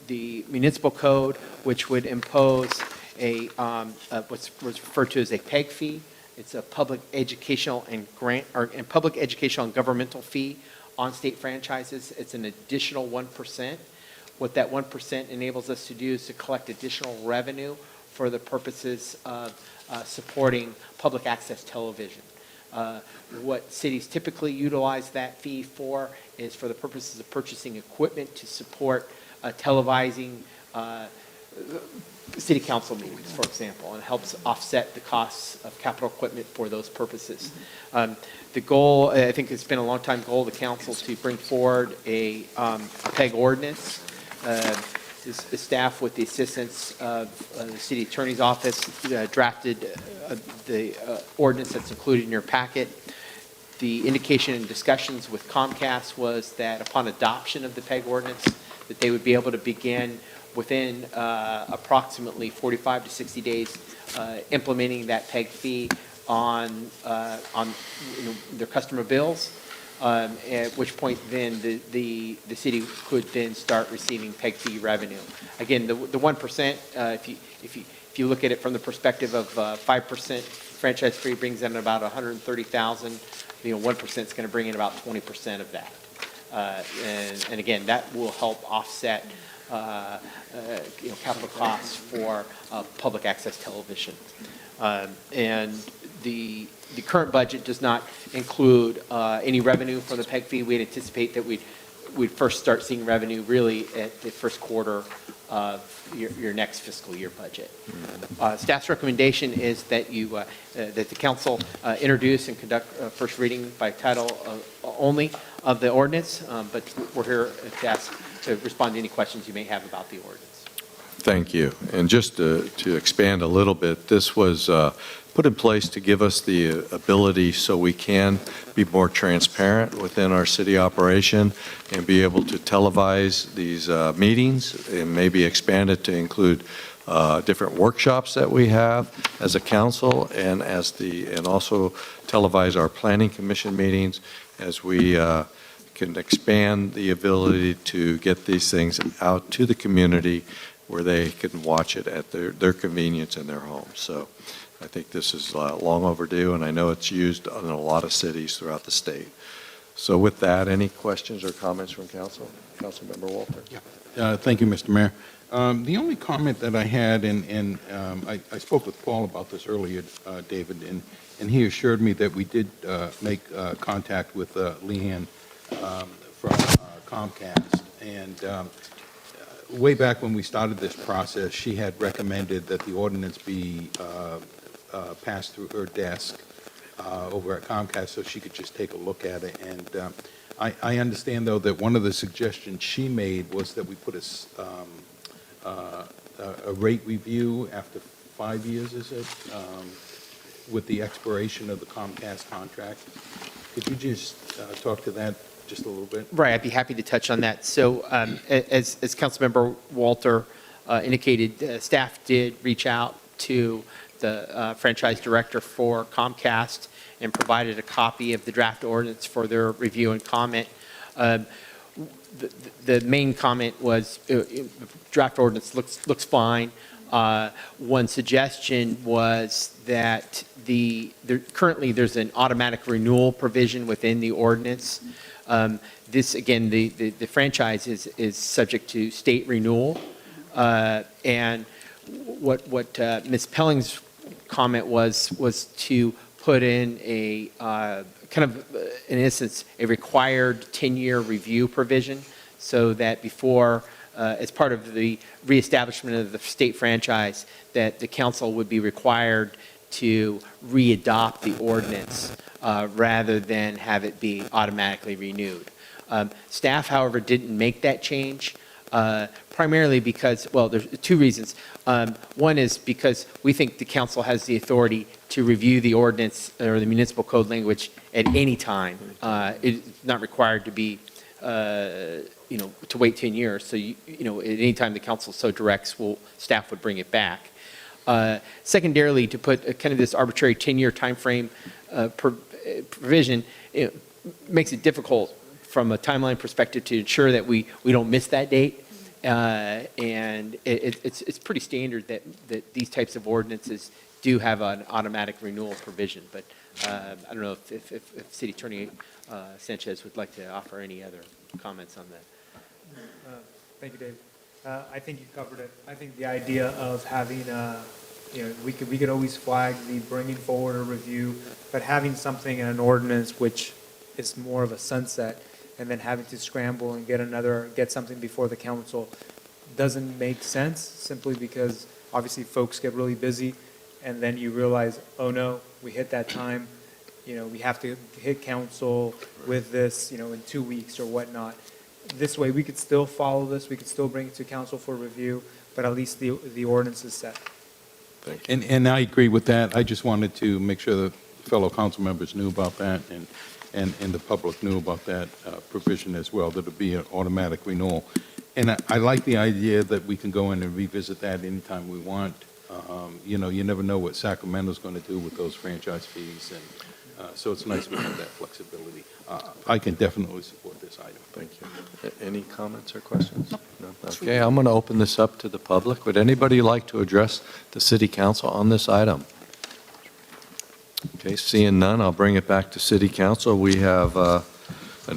the municipal code, which would impose what's referred to as a PEG fee. It's a public educational and public educational and governmental fee on state franchises. It's an additional 1%. What that 1% enables us to do is to collect additional revenue for the purposes of supporting public access television. What cities typically utilize that fee for is for the purposes of purchasing equipment to support televising city council meetings, for example, and it helps offset the costs of capital equipment for those purposes. The goal, I think it's been a long time goal of the council to bring forward a PEG ordinance. The staff, with the assistance of the city attorney's office, drafted the ordinance that's included in your packet. The indication in discussions with Comcast was that upon adoption of the PEG ordinance, that they would be able to begin within approximately 45 to 60 days implementing that PEG fee on their customer bills. At which point then the city could then start receiving PEG fee revenue. Again, the 1%, if you look at it from the perspective of 5% franchise fee, brings in about 130,000. 1% is going to bring in about 20% of that. And again, that will help offset capital costs for public access television. And the current budget does not include any revenue from the PEG fee. We'd anticipate that we'd first start seeing revenue really at the first quarter of your next fiscal year budget. Staff's recommendation is that that the council introduce and conduct first reading by title only of the ordinance, but we're here to respond to any questions you may have about the ordinance. Thank you. And just to expand a little bit, this was put in place to give us the ability so we can be more transparent within our city operation and be able to televise these meetings and maybe expand it to include different workshops that we have as a council and also televise our planning commission meetings as we can expand the ability to get these things out to the community where they can watch it at their convenience in their homes. So I think this is long overdue, and I know it's used in a lot of cities throughout the state. So with that, any questions or comments from council? Councilmember Walter. Yeah. Thank you, Mr. Mayor. The only comment that I had, and I spoke with Paul about this earlier, David, and he assured me that we did make contact with Leanne from Comcast, and way back when we started this process, she had recommended that the ordinance be passed through her desk over at Comcast so she could just take a look at it. And I understand, though, that one of the suggestions she made was that we put a rate review after 5 years, is it? With the expiration of the Comcast contract. Could you just talk to that just a little bit? Right, I'd be happy to touch on that. So as Councilmember Walter indicated, staff did reach out to the franchise director for Comcast and provided a copy of the draft ordinance for their review and comment. The main comment was draft ordinance looks fine. One suggestion was that currently there's an automatic renewal provision within the ordinance. This, again, the franchise is subject to state renewal. And what Ms. Pelling's comment was to put in a kind of, in essence, a required 10-year review provision so that before, as part of the reestablishment of the state franchise, that the council would be required to re-adopt the ordinance rather than have it be automatically renewed. Staff, however, didn't make that change. Primarily because, well, there's two reasons. One is because we think the council has the authority to review the ordinance or the municipal code language at any time. It's not required to be, to wait 10 years. So, at any time the council so directs, staff would bring it back. Secondarily, to put kind of this arbitrary 10-year timeframe provision, makes it difficult from a timeline perspective to ensure that we don't miss that date. And it's pretty standard that these types of ordinances do have an automatic renewal provision. But I don't know if City Attorney Sanchez would like to offer any other comments on that. Thank you, Dave. I think you covered it. I think the idea of having, we could always flag the bringing forward a review, but having something in an ordinance which is more of a sunset, and then having to scramble and get something before the council doesn't make sense, simply because obviously folks get really busy, and then you realize, oh no, we hit that time, we have to hit council with this, in 2 weeks or whatnot. This way, we could still follow this, we could still bring it to council for review, but at least the ordinance is set. Thank you. And I agree with that. I just wanted to make sure the fellow council members knew about that, and the public knew about that provision as well, that it'll be an automatic renewal. And I like the idea that we can go in and revisit that anytime we want. You never know what Sacramento's going to do with those franchise fees, and so it's nice we have that flexibility. I can definitely support this item. Thank you. Any comments or questions? No. Okay, I'm going to open this up to the public. Would anybody like to address the City Council on this item? Okay, seeing none, I'll bring it back to City Council. We have an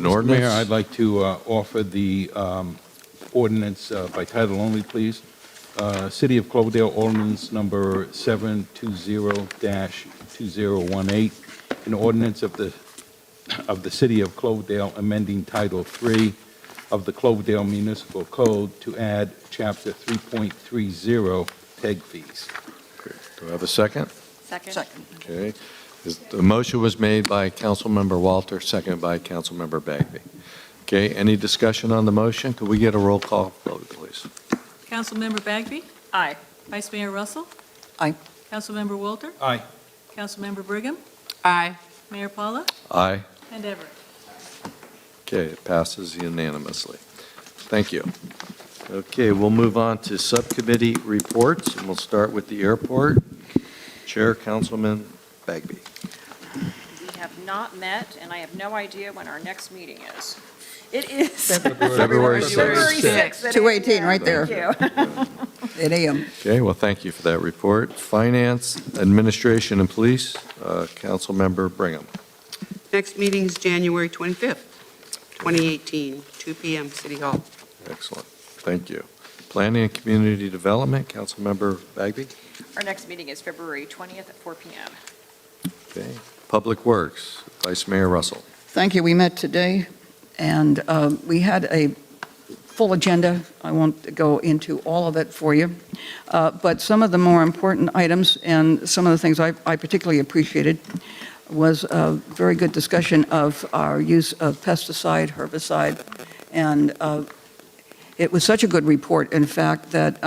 ordinance. Mayor, I'd like to offer the ordinance by title only, please. City of Cloverdale Ordinance Number 720-2018, an ordinance of the City of Cloverdale amending Title III of the Cloverdale Municipal Code to add Chapter 3.30 TEG fees. Do I have a second? Second. Okay. The motion was made by Councilmember Walter, seconded by Councilmember Bagby. Okay, any discussion on the motion? Could we get a roll call vote, please? Councilmember Bagby? Aye. Vice Mayor Russell? Aye. Councilmember Walter? Aye. Councilmember Brigham? Aye. Mayor Palla? Aye. And Everett. Okay, it passes unanimously. Thank you. Okay, we'll move on to subcommittee reports, and we'll start with the airport. Chair, Councilman Bagby. We have not met, and I have no idea when our next meeting is. It is February 6th. 2:18 right there. Thank you. 8 a.m. Okay, well, thank you for that report. Finance, Administration, and Police, Councilmember Brigham. Next meeting is January 25th, 2018, 2 p.m., City Hall. Excellent. Thank you. Planning and Community Development, Councilmember Bagby. Our next meeting is February 20th at 4 p.m. Okay. Public Works, Vice Mayor Russell. Thank you. We met today, and we had a full agenda. I won't go into all of it for you, but some of the more important items and some of the things I particularly appreciated. was a very good discussion of our use of pesticide, herbicide, and it was such a good report, in fact, that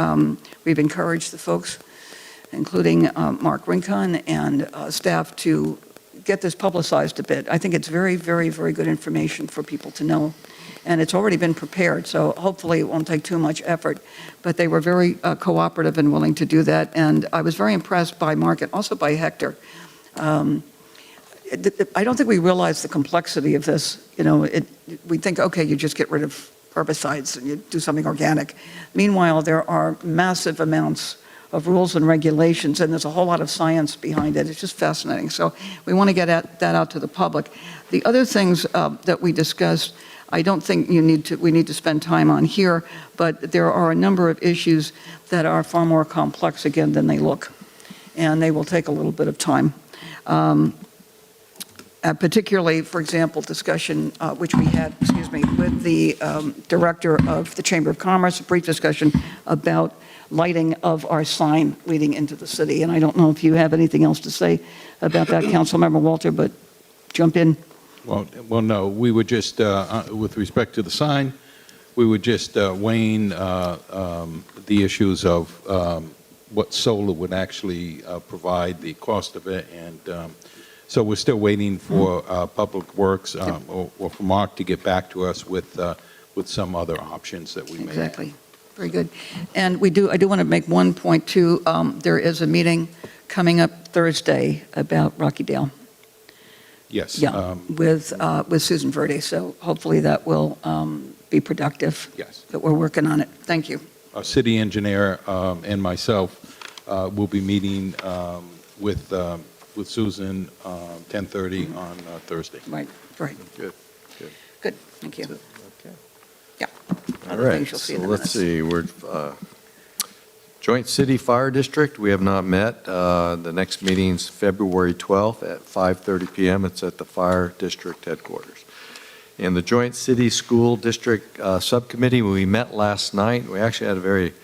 we've encouraged the folks, including Mark Rincon and staff, to get this publicized a bit. I think it's very, very, very good information for people to know. And it's already been prepared, so hopefully it won't take too much effort. But they were very cooperative and willing to do that. And I was very impressed by Mark and also by Hector. I don't think we realize the complexity of this. You know, we think, okay, you just get rid of herbicides and you do something organic. Meanwhile, there are massive amounts of rules and regulations, and there's a whole lot of science behind it. It's just fascinating. So we want to get that out to the public. The other things that we discussed, I don't think we need to spend time on here, but there are a number of issues that are far more complex, again, than they look, and they will take a little bit of time. Particularly, for example, discussion which we had, with the director of the Chamber of Commerce, a brief discussion about lighting of our sign leading into the city. And I don't know if you have anything else to say about that, Councilmember Walter, but jump in. Well, no, we would just, with respect to the sign, we would just weighing the issues of what solar would actually provide, the cost of it, and so we're still waiting for Public Works or for Mark to get back to us with some other options that we may have. Exactly. Very good. And I do want to make one point, too. There is a meeting coming up Thursday about Rockydale. Yes. Yeah, with Susan Verde. So hopefully that will be productive. Yes. That we're working on it. Thank you. Our city engineer and myself will be meeting with Susan 10:30 on Thursday. Right. Good. Good. Thank you. Okay. Yeah. All Other right, things you'll see in so the let's minutes. see, we're, Joint City Fire District, we have not met. The next meeting's February 12th at 5:30 PM. It's at the Fire District Headquarters. And the Joint City School District Subcommittee, we met last night. We actually had a very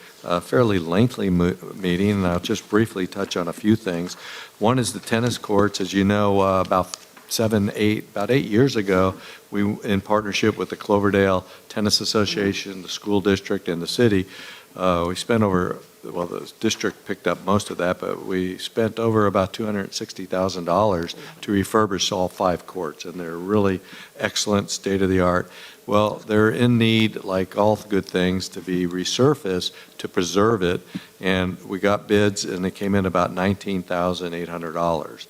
fairly lengthy meeting, and I'll just briefly touch on a few things. One is the tennis courts. As you know, about 8 years ago, we, in partnership with the Cloverdale Tennis Association, the school district, and the city, we spent over, well, the district picked up most of that, but we spent over about $260,000 to refurbish all 5 courts, and they're really excellent, state-of-the-art. Well, they're in need, like all good things, to be resurfaced to preserve it, and we got bids, and they came in about $19,800.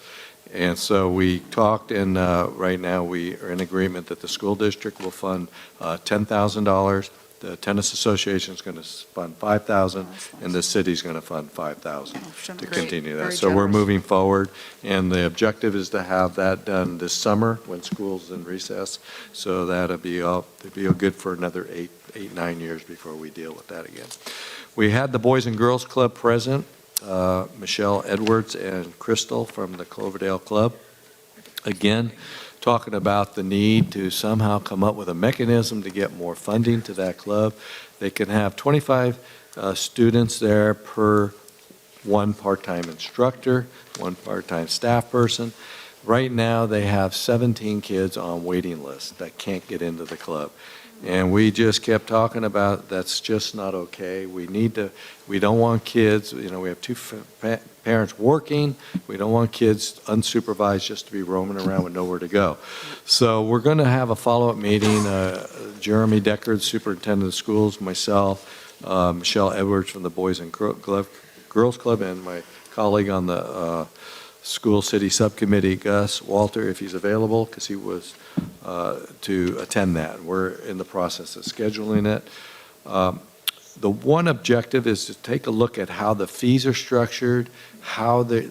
And so we talked, and right now we are in agreement that the school district will fund $10,000. The Tennis Association is going to fund $5,000, and the city's going to fund $5,000 to continue that. So we're moving forward, and the objective is to have that done this summer when school's in recess. So that'll be good for another 9 years before we deal with that again. We had the Boys and Girls Club present, Michelle Edwards and Crystal from the Cloverdale Club. Again, talking about the need to somehow come up with a mechanism to get more funding to that club. They can have 25 students there per one part-time instructor, one part-time staff person. Right now, they have 17 kids on waiting lists that can't get into the club. And we just kept talking about that's just not okay. We don't want kids, we have 2 parents working. We don't want kids unsupervised just to be roaming around with nowhere to go. So we're going to have a follow-up meeting. Jeremy Deckard, superintendent of schools, myself, Michelle Edwards from the Boys and Girls Club, and my colleague on the School City Subcommittee, Gus Walter, if he's available, because he was to attend that. We're in the process of scheduling it. The one objective is to take a look at how the fees are structured, how they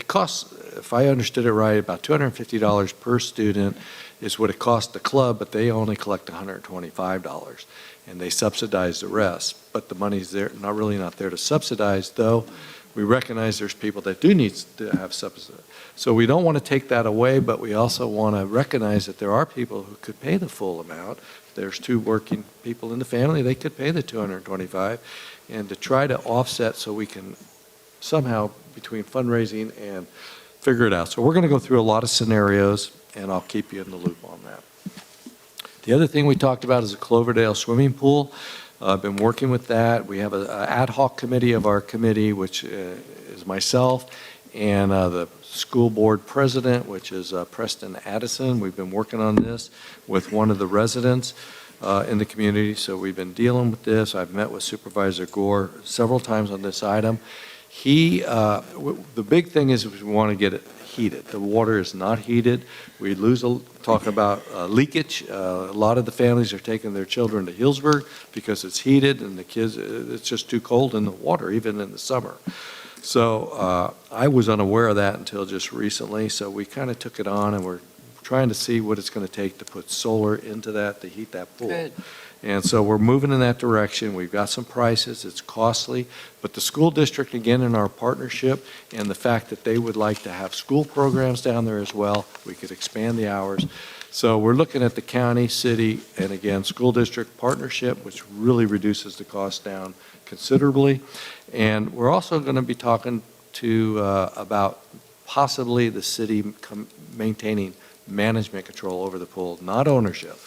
cost, if I understood it right, about $250 per student is what it costs the club, but they only collect $125, and they subsidize the rest. But the money's there, not there to subsidize, though. We recognize there's people that do need to have subsidies. So we don't want to take that away, but we also want to recognize that there are people who could pay the full amount. There's 2 working people in the family, they could pay the $225, and to try to offset so we can somehow, between fundraising and figure it out. So we're going to go through a lot of scenarios, and I'll keep you in the loop on that. The other thing we talked about is the Cloverdale swimming pool. I've been working with that. We have an ad hoc committee of our committee, which is myself, and the school board president, which is Preston Addison. We've been working on this with one of the residents in the community, so we've been dealing with this. I've met with Supervisor Gore several times on this item. The big thing is we want to get it heated. The water is not heated. We talking about leakage. A lot of the families are taking their children to Healdsburg because it's heated, and the kids, it's just too cold in the water, even in the summer. So I was unaware of that until just recently, so we kind of took it on, and we're trying to see what it's going to take to put solar into that to heat that pool. Good. And so we're moving in that direction. We've got some prices. It's costly. But the school district, again, in our partnership, and the fact that they would like to have school programs down there as well, we could expand the hours. So we're looking at the county, city, and again, school district partnership, which really reduces the cost down considerably. And we're also going to be talking about possibly the city maintaining management control over the pool, not ownership,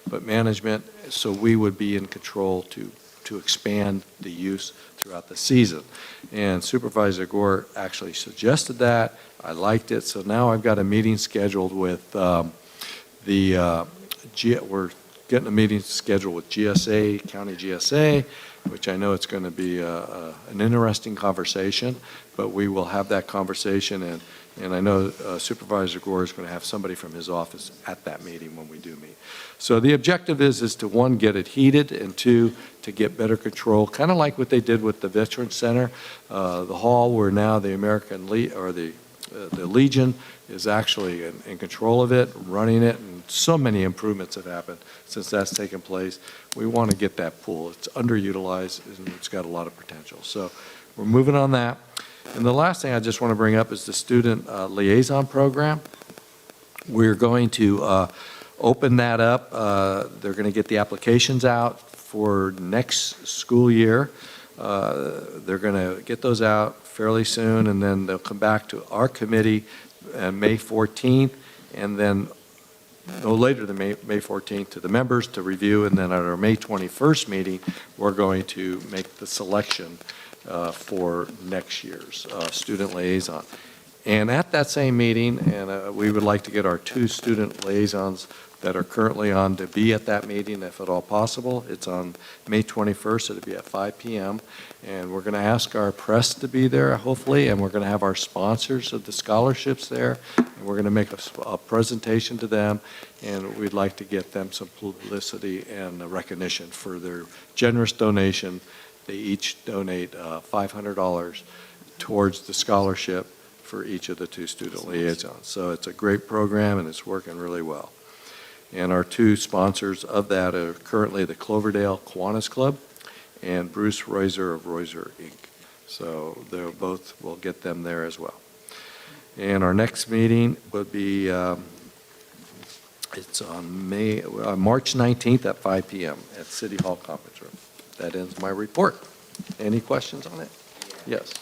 but management, so we would be in control to expand the use throughout the season. And Supervisor Gore actually suggested that. I liked it. So now I've got a meeting scheduled with we're getting a meeting scheduled with GSA, County GSA, which I know it's going to be an interesting conversation, but we will have that conversation, and I know Supervisor Gore is going to have somebody from his office at that meeting when we do meet. So the objective is to, one, get it heated, and two, to get better control, kind of like what they did with the Veterans Center. The hall where now the the Legion is actually in control of it, running it, and so many improvements have happened since that's taken place. We want to get that pool. It's underutilized, and it's got a lot of potential. So we're moving on that. And the last thing I just want to bring up is the student liaison program. We're going to open that up. They're going to get the applications out for next school year. They're going to get those out fairly soon, and then they'll come back to our committee May 14th, and then no later than May 14th to the members to review, and then at our May 21st meeting, we're going to make the selection for next year's student liaison. And at that same meeting, and we would like to get our 2 student liaisons that are currently on to be at that meeting, if at all possible. It's on May 21st. It'll be at 5 p.m. And we're going to ask our press to be there, hopefully, and we're going to have our sponsors of the scholarships there. And we're going to make a presentation to them, and we'd like to get them some publicity and recognition for their generous donation. They each donate $500 towards the scholarship for each of the 2 student liaisons. So it's a great program, and it's working really well. And our 2 sponsors of that are currently the Cloverdale Kiwanis Club and Bruce Reuser of Reuser, Inc. So we'll get them there as well. And our next meeting would be, it's on March 19th at 5 p.m. at City Hall Conference Room. That ends my report. Any questions on it? Yes.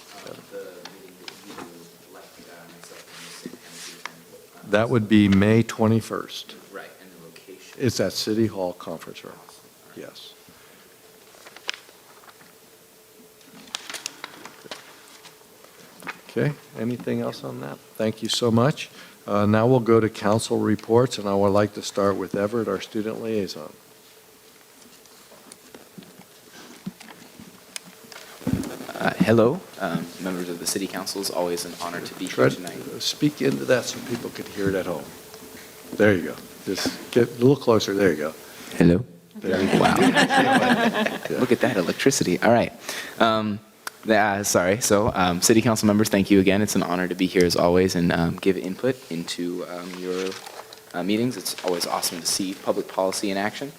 That would be May 21st. Right, and the location. It's at City Hall Conference Room. Yes. Okay, anything else on that? Thank you so much. Now we'll go to council reports, and I would like to start with Everett, our student liaison. Hello, members of the City Council. It's always an honor to be here tonight. Speak into that so people can hear it at home. There you go. Just get a little closer. There you go. Hello. There you go. Wow. Look at that electricity. All right. Sorry. So, City Council members, thank you again. It's an honor to be here as always and give input into your meetings. It's always awesome to see public policy in action.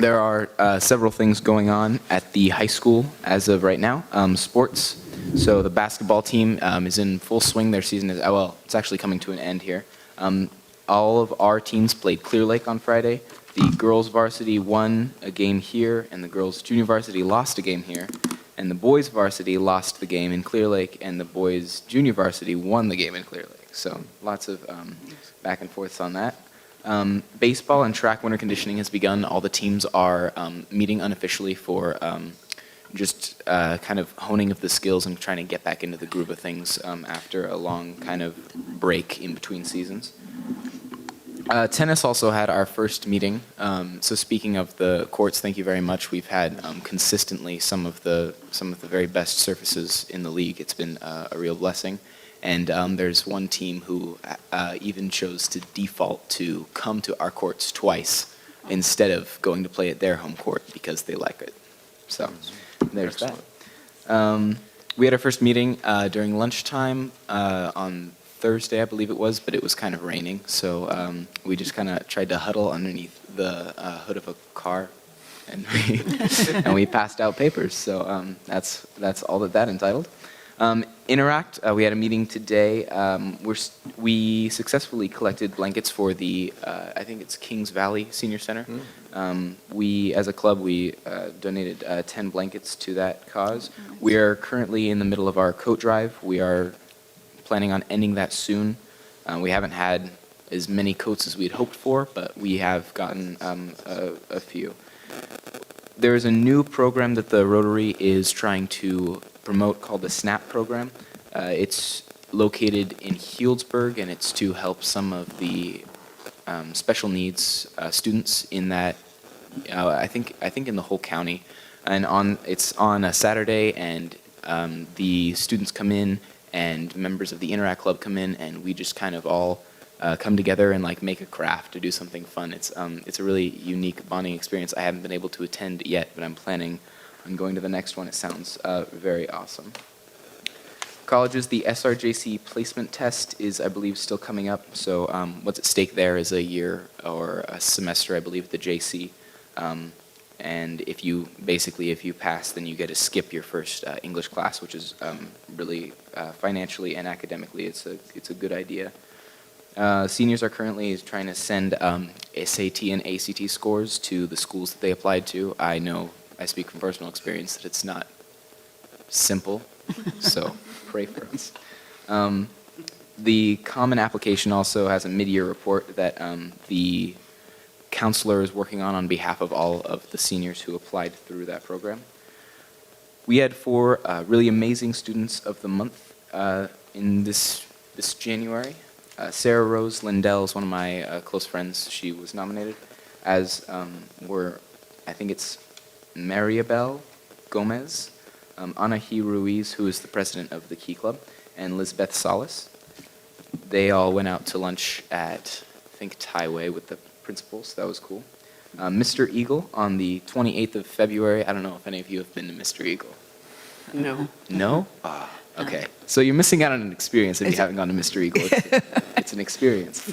There are several things going on at the high school as of right now. Sports. So the basketball team is in full swing. Their season is, well, it's actually coming to an end here. All of our teams played Clear Lake on Friday. The girls varsity won a game here, and the girls junior varsity lost a game here. and the boys varsity lost the game in Clear Lake, and the boys junior varsity won the game in Clear Lake. So lots of back and forths on that. Baseball and track winter conditioning has begun. All the teams are meeting unofficially for just kind of honing of the skills and trying to get back into the groove of things after a long kind of break in between seasons. Tennis also had our first meeting. So speaking of the courts, thank you very much. We've had consistently some of the very best surfaces in the league. It's been a real blessing. And there's one team who even chose to default to come to our courts twice instead of going to play at their home court because they like it. So there's that. We had our first meeting during lunchtime on Thursday, I believe it was, but it was kind of raining. So we just kind of tried to huddle underneath the hood of a car, and we passed out papers. So that's all that entitled. Interact, we had a meeting today. We successfully collected blankets for the, I think it's Kings Valley Senior Center. We, as a club, we donated 10 blankets to that cause. We are currently in the middle of our coat drive. We are planning on ending that soon. We haven't had as many coats as we had hoped for, but we have gotten a few. There is a new program that the Rotary is trying to promote called the SNAP program. It's located in Healdsburg, and it's to help some of the special needs students in that, I think in the whole county. And it's on a Saturday, and the students come in, and members of the Interact Club come in, and we just kind of all come together and like make a craft to do something fun. It's a really unique bonding experience. I haven't been able to attend yet, but I'm planning on going to the next one. It sounds very awesome. Colleges, the SRJC placement test is, I believe, still coming up. So what's at stake there is a year or a semester, I believe, at the JC. And if you pass, then you get to skip your first English class, which is really financially and academically, it's a good idea. Seniors are currently trying to send SAT and ACT scores to the schools that they applied to. I know, I speak from personal experience, that it's not simple, so pray for us. The Common Application also has a mid-year report that the counselor is working on behalf of all of the seniors who applied through that program. We had 4 really amazing students of the month in this January. Sarah Rose Lindell is one of my close friends. She was nominated, as I think it's Maribel Gomez, Anahi Ruiz, who is the president of the Key Club, and Lizbeth Salas. They all went out to lunch at, I think, Taiway with the principals. That was cool. Mr. Eagle on the 28th of February. I don't know if any of you have been to Mr. Eagle. No. No? Ah, okay. So you're missing out on an experience if you haven't gone to Mr. Eagle. It's an experience.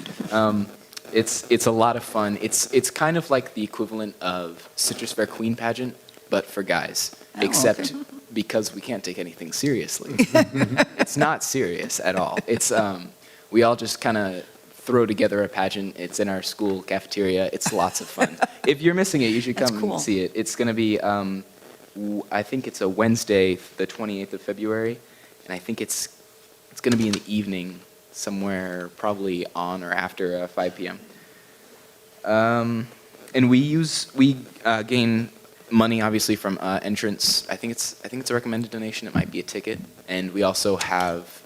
It's a lot of fun. It's kind of like the equivalent of Citrus Fair Queen pageant, but for guys. Except because we can't take anything seriously. It's not serious at all. It's we all just kind of throw together a pageant. It's in our school cafeteria. It's lots of fun. If you're missing it, you should come and see it. It's going to be, I think it's a Wednesday, the 28th of February, and I think it's going to be in the evening somewhere, probably on or after 5 p.m. And we gain money obviously from entrance. I think it's a recommended donation. It might be a ticket, and we also have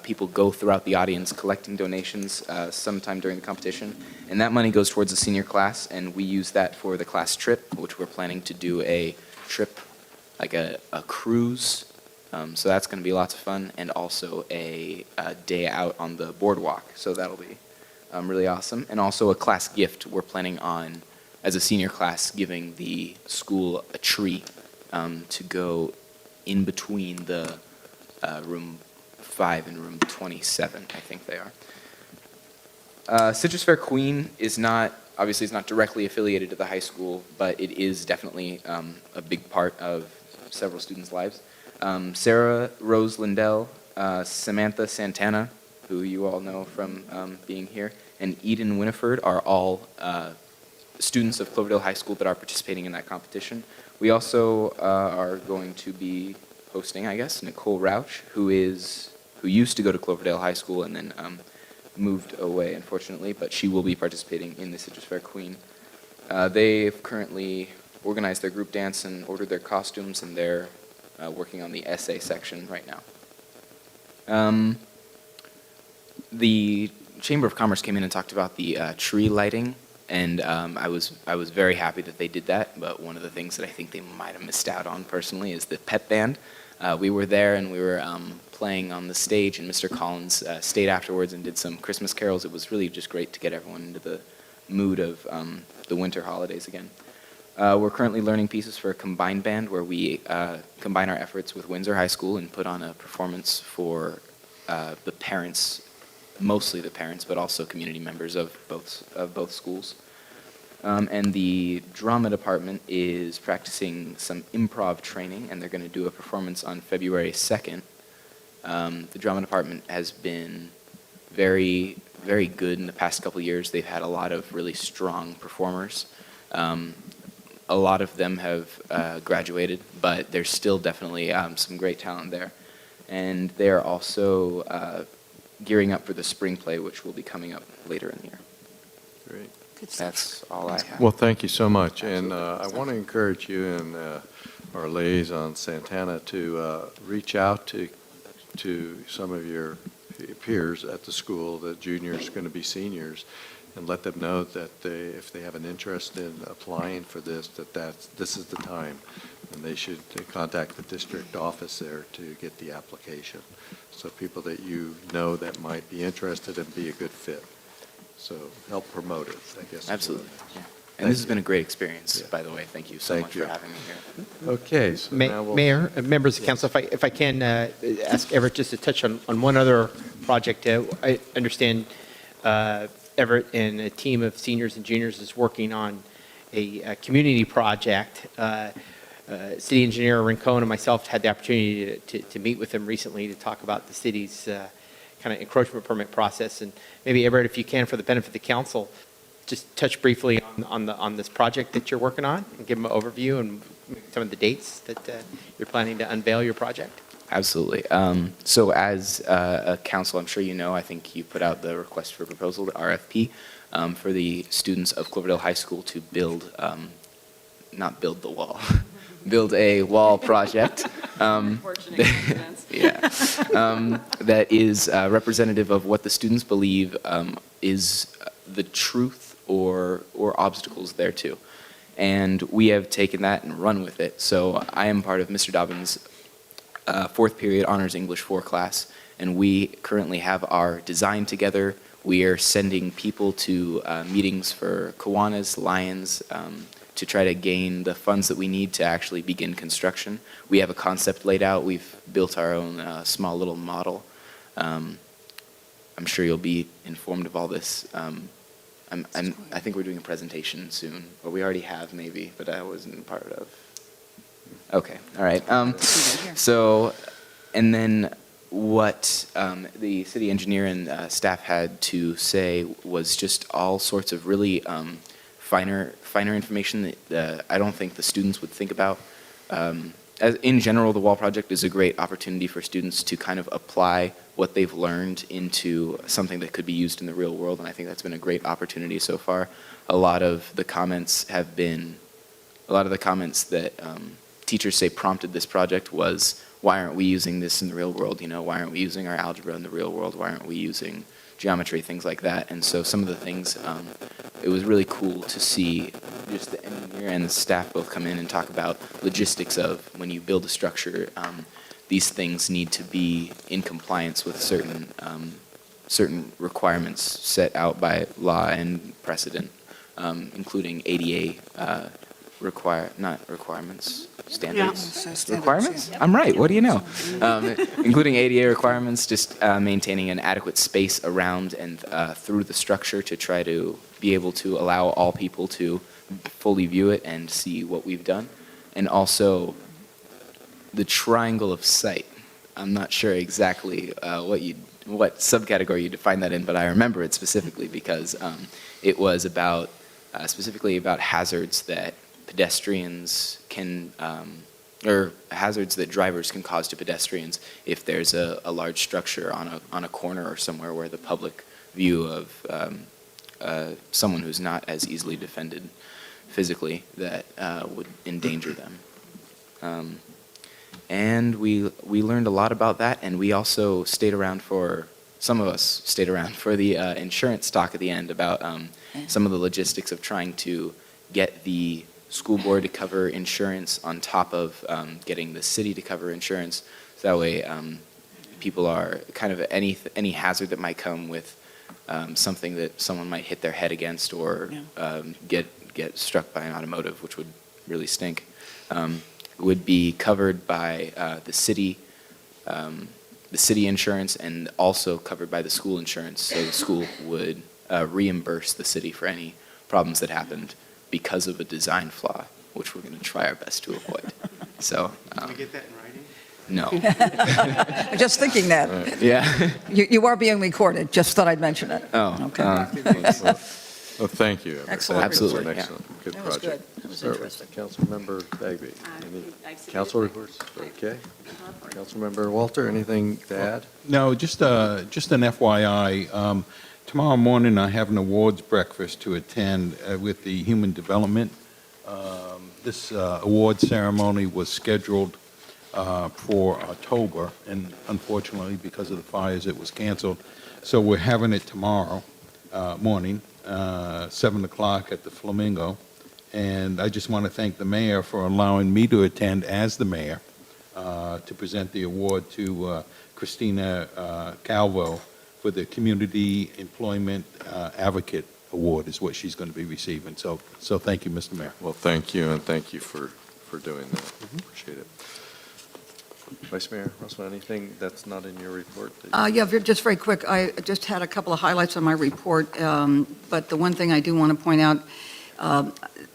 people go throughout the audience collecting donations sometime during the competition, and that money goes towards the senior class, and we use that for the class trip, which we're planning to do a trip, like a cruise. So that's going to be lots of fun, and also a day out on the boardwalk. So that'll be really awesome, and also a class gift. We're planning on, as a senior class, giving the school a tree to go in between the room 5 and room 27, I think they are. Citrus Fair Queen is not directly affiliated to the high school, but it is definitely a big part of several students' lives. Sarah Rose Lindell, Samantha Santana, who you all know from being here, and Eden Winifred are all students of Cloverdale High School that are participating in that competition. We also are going to be hosting, I guess, Nicole Rauch, who used to go to Cloverdale High School and then moved away, unfortunately, but she will be participating in the Citrus Fair Queen. They've currently organized their group dance and ordered their costumes, and they're working on the essay section right now. The Chamber of Commerce came in and talked about the tree lighting, and I was very happy that they did that, but one of the things that I think they might have missed out on personally is the pep band. We were there and we were playing on the stage, and Mr. Collins stayed afterwards and did some Christmas carols. It was really just great to get everyone into the mood of the winter holidays again. We're currently learning pieces for a combined band where we combine our efforts with Windsor High School and put on a performance for the parents, mostly the parents, but also community members of both schools. And the drama department is practicing some improv training, and they're going to do a performance on February 2nd. The drama department has been very, very good in the past couple of years. They've had a lot of really strong performers. A lot of them have graduated, but there's still definitely some great talent there. And they're also gearing up for the spring play, which will be coming up later in the year. Great. That's all I have. Well, thank you so much. And I want to encourage you and our liaison, Santana, to reach out to some of your peers at the school, the juniors going to be seniors, and let them know that if they have an interest in applying for this, this is the time. And they should contact the district office there to get the application. So people that you know that might be interested and be a good fit. So help promote it, I guess. Absolutely. Yeah. And this has been a great experience, by the way. Thank you so much for having me here. Okay. So now we'll, Mayor, members of council, if I can ask Everett just to touch on one other project. I understand Everett and a team of seniors and juniors is working on a community project. City Engineer Rincon and myself had the opportunity to meet with them recently to talk about the city's kind of encroachment permit process. And maybe, Everett, if you can, for the benefit of the council, just touch briefly on this project that you're working on and give them an overview and some of the dates that you're planning to unveil your project. Absolutely. So as a council, I'm sure you know, I think you put out the request for proposal, the RFP, for the students of Cloverdale High School to build, not build the wall, build a wall project. Yeah, that is representative of what the students believe is the truth or obstacles there too. And we have taken that and run with it. So I am part of Mr. Dobbins' fourth period Honors English 4 class, and we currently have our design together. We are sending people to meetings for Kiwanis, Lions, to try to gain the funds that we need to actually begin construction. We have a concept laid out. We've built our own small little model. I'm sure you'll be informed of all this. I think we're doing a presentation soon, or we already have maybe, but I wasn't part of. Okay, all right. So, and then what the city engineer and staff had to say was just all sorts of really finer information that I don't think the students would think about. In general, the wall project is a great opportunity for students to kind of apply what they've learned into something that could be used in the real world, and I think that's been a great opportunity so far. A lot of the comments that teachers say prompted this project was, why aren't we using this in the real world? You know, why aren't we using our algebra in the real world? Why aren't we using geometry, things like that? And so some of the things, it was really cool to see just the engineer and the staff both come in and talk about logistics of when you build a structure, these things need to be in compliance with certain requirements set out by law and precedent, including ADA standards. Requirements? I'm right, what do you know? Including ADA requirements, just maintaining an adequate space around and through the structure to try to be able to allow all people to fully view it and see what we've done. And also the triangle of sight. I'm not sure exactly what subcategory you define that in, but I remember it specifically because it was about specifically about hazards that pedestrians can, or hazards that drivers can cause to pedestrians if there's a large structure on a corner or somewhere where the public view of someone who's not as easily defended physically that would endanger them. And we learned a lot about that, and we also stayed around some of us stayed around for the insurance talk at the end about some of the logistics of trying to get the school board to cover insurance on top of getting the city to cover insurance. So that way people are kind of any hazard that might come with something that someone might hit their head against or get struck by an automotive, which would really stink, would be covered by the city insurance and also covered by the school insurance. So the school would reimburse the city for any problems that happened because of a design flaw, which we're going to try our best to avoid. So, Can we get that in writing? no. I'm just thinking that. Yeah. You are being recorded, just thought I'd mention it. Oh, Okay. Well, thank you. Everett. Excellent Absolutely, That was an yeah. excellent, good That was project. good. That was Start with interesting. Councilmember Bagby. Any I've submitted council reports? Okay. Councilmember Walter, anything to add? No, just an FYI. Tomorrow morning, I have an awards breakfast to attend with the Human Development. This award ceremony was scheduled for October, and unfortunately, because of the fires, it was canceled. So we're having it tomorrow morning, 7 o'clock at the Flamingo. And I just want to thank the mayor for allowing me to attend as the mayor to present the award to Christina Calvo for the Community Employment Advocate Award is what she's going to be receiving. So thank you, Mr. Mayor. Well, thank you, and thank you for doing that. Appreciate it. Vice Mayor Russell, anything that's not in your report? Just very quick. I just had a couple of highlights on my report, but the one thing I do want to point out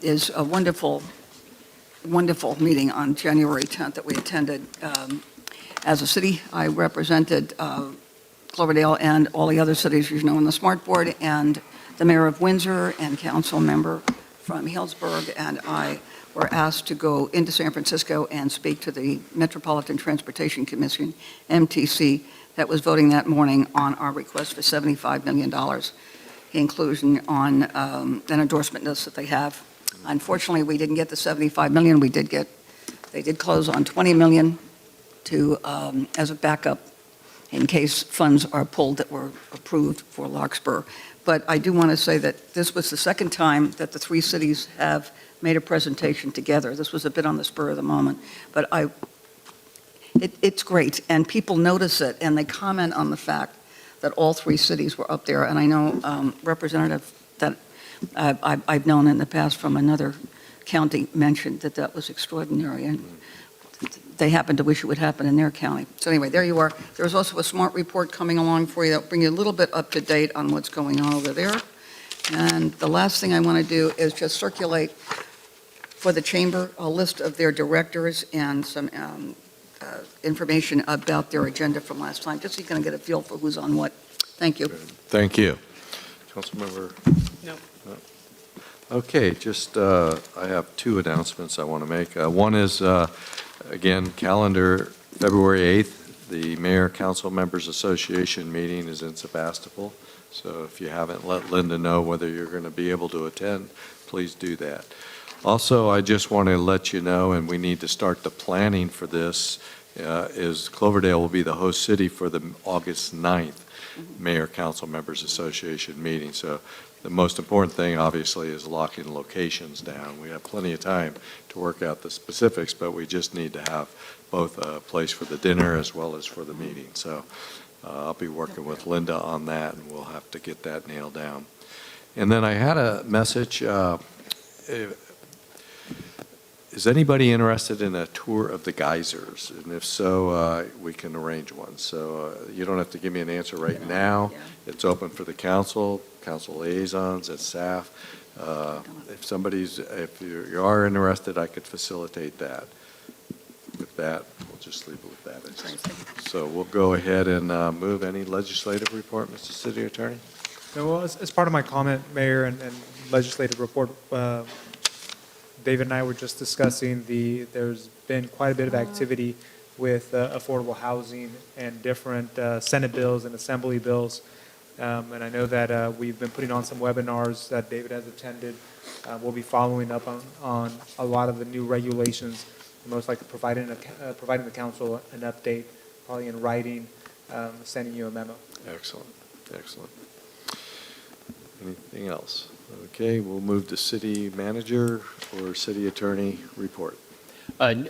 is a wonderful meeting on January 10th that we attended. As a city, I represented Cloverdale and all the other cities, you know, in the Smart Board, and the mayor of Windsor and council member from Healdsburg, and I were asked to go into San Francisco and speak to the Metropolitan Transportation Commission, MTC, that was voting that morning on our request for $75 million, inclusion on an endorsement list that they have. Unfortunately, we didn't get the $75 million. They did close on $20 million as a backup in case funds are pulled that were approved for Larkspur. But I do want to say that this was the second time that the three cities have made a presentation together. This was a bit on the spur of the moment, but it's great, and people notice it, and they comment on the fact that all three cities were up there. And I know Representative that I've known in the past from another county mentioned that was extraordinary, and they happen to wish it would happen in their county. So anyway, there you are. There's also a smart report coming along for you that will bring you a little bit up to date on what's going on over there. And the last thing I want to do is just circulate for the chamber a list of their directors and some information about their agenda from last time, just so you can get a feel for who's on what. Thank you. Thank you. Councilmember? No. Okay, just, I have two announcements I want to make. One is, again, calendar, February 8th, the Mayor Council Members Association meeting is in Sebastopol. So if you haven't let Linda know whether you're going to be able to attend, please do that. Also, I just want to let you know, and we need to start the planning for this, is Cloverdale will be the host city for the August 9th Mayor Council Members Association meeting. So the most important thing, obviously, is locking locations down. We have plenty of time to work out the specifics, but we just need to have both a place for the dinner as well as for the meeting. So I'll be working with Linda on that, and we'll have to get that nailed down. And then I had a message. Is anybody interested in a tour of the geysers? And if so, we can arrange one. So you don't have to give me an answer right now. It's open for the council liaisons, and staff. If you are interested, I could facilitate that. With that, we'll just leave it with that. So we'll go ahead and move. Any legislative report, Mr. City Attorney? No, well, as part of my comment, Mayor, and legislative report, David and I were just discussing there's been quite a bit of activity with affordable housing and different Senate bills and Assembly bills. And I know that we've been putting on some webinars that David has attended. We'll be following up on a lot of the new regulations, most likely providing the council an update, probably in writing, sending you a memo. Excellent, excellent. Anything else? Okay, we'll move to city manager or city attorney report.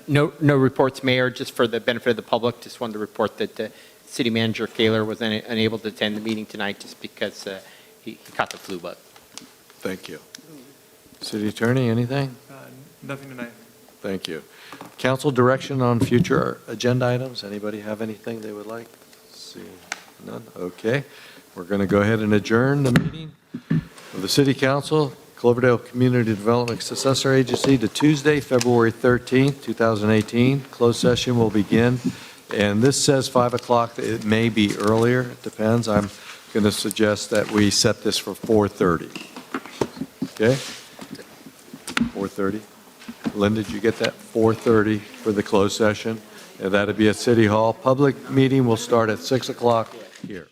No reports, Mayor, just for the benefit of the public. Just wanted to report that City Manager Kaler was unable to attend the meeting tonight just because he caught the flu bug. Thank you. City attorney, anything? Nothing tonight. Thank you. Council direction on future agenda items. Anybody have anything they would like? See none? Okay. We're going to go ahead and adjourn the meeting of the City Council, Cloverdale Community Development Successor Agency, to Tuesday, February 13th, 2018. Closed session will begin. And this says 5 o'clock. It may be earlier. It depends. I'm going to suggest that we set this for 4:30. Okay? 4:30. Linda, did you get that? 4:30 for the closed session. And that'll be at City Hall. Public meeting will start at 6 o'clock here.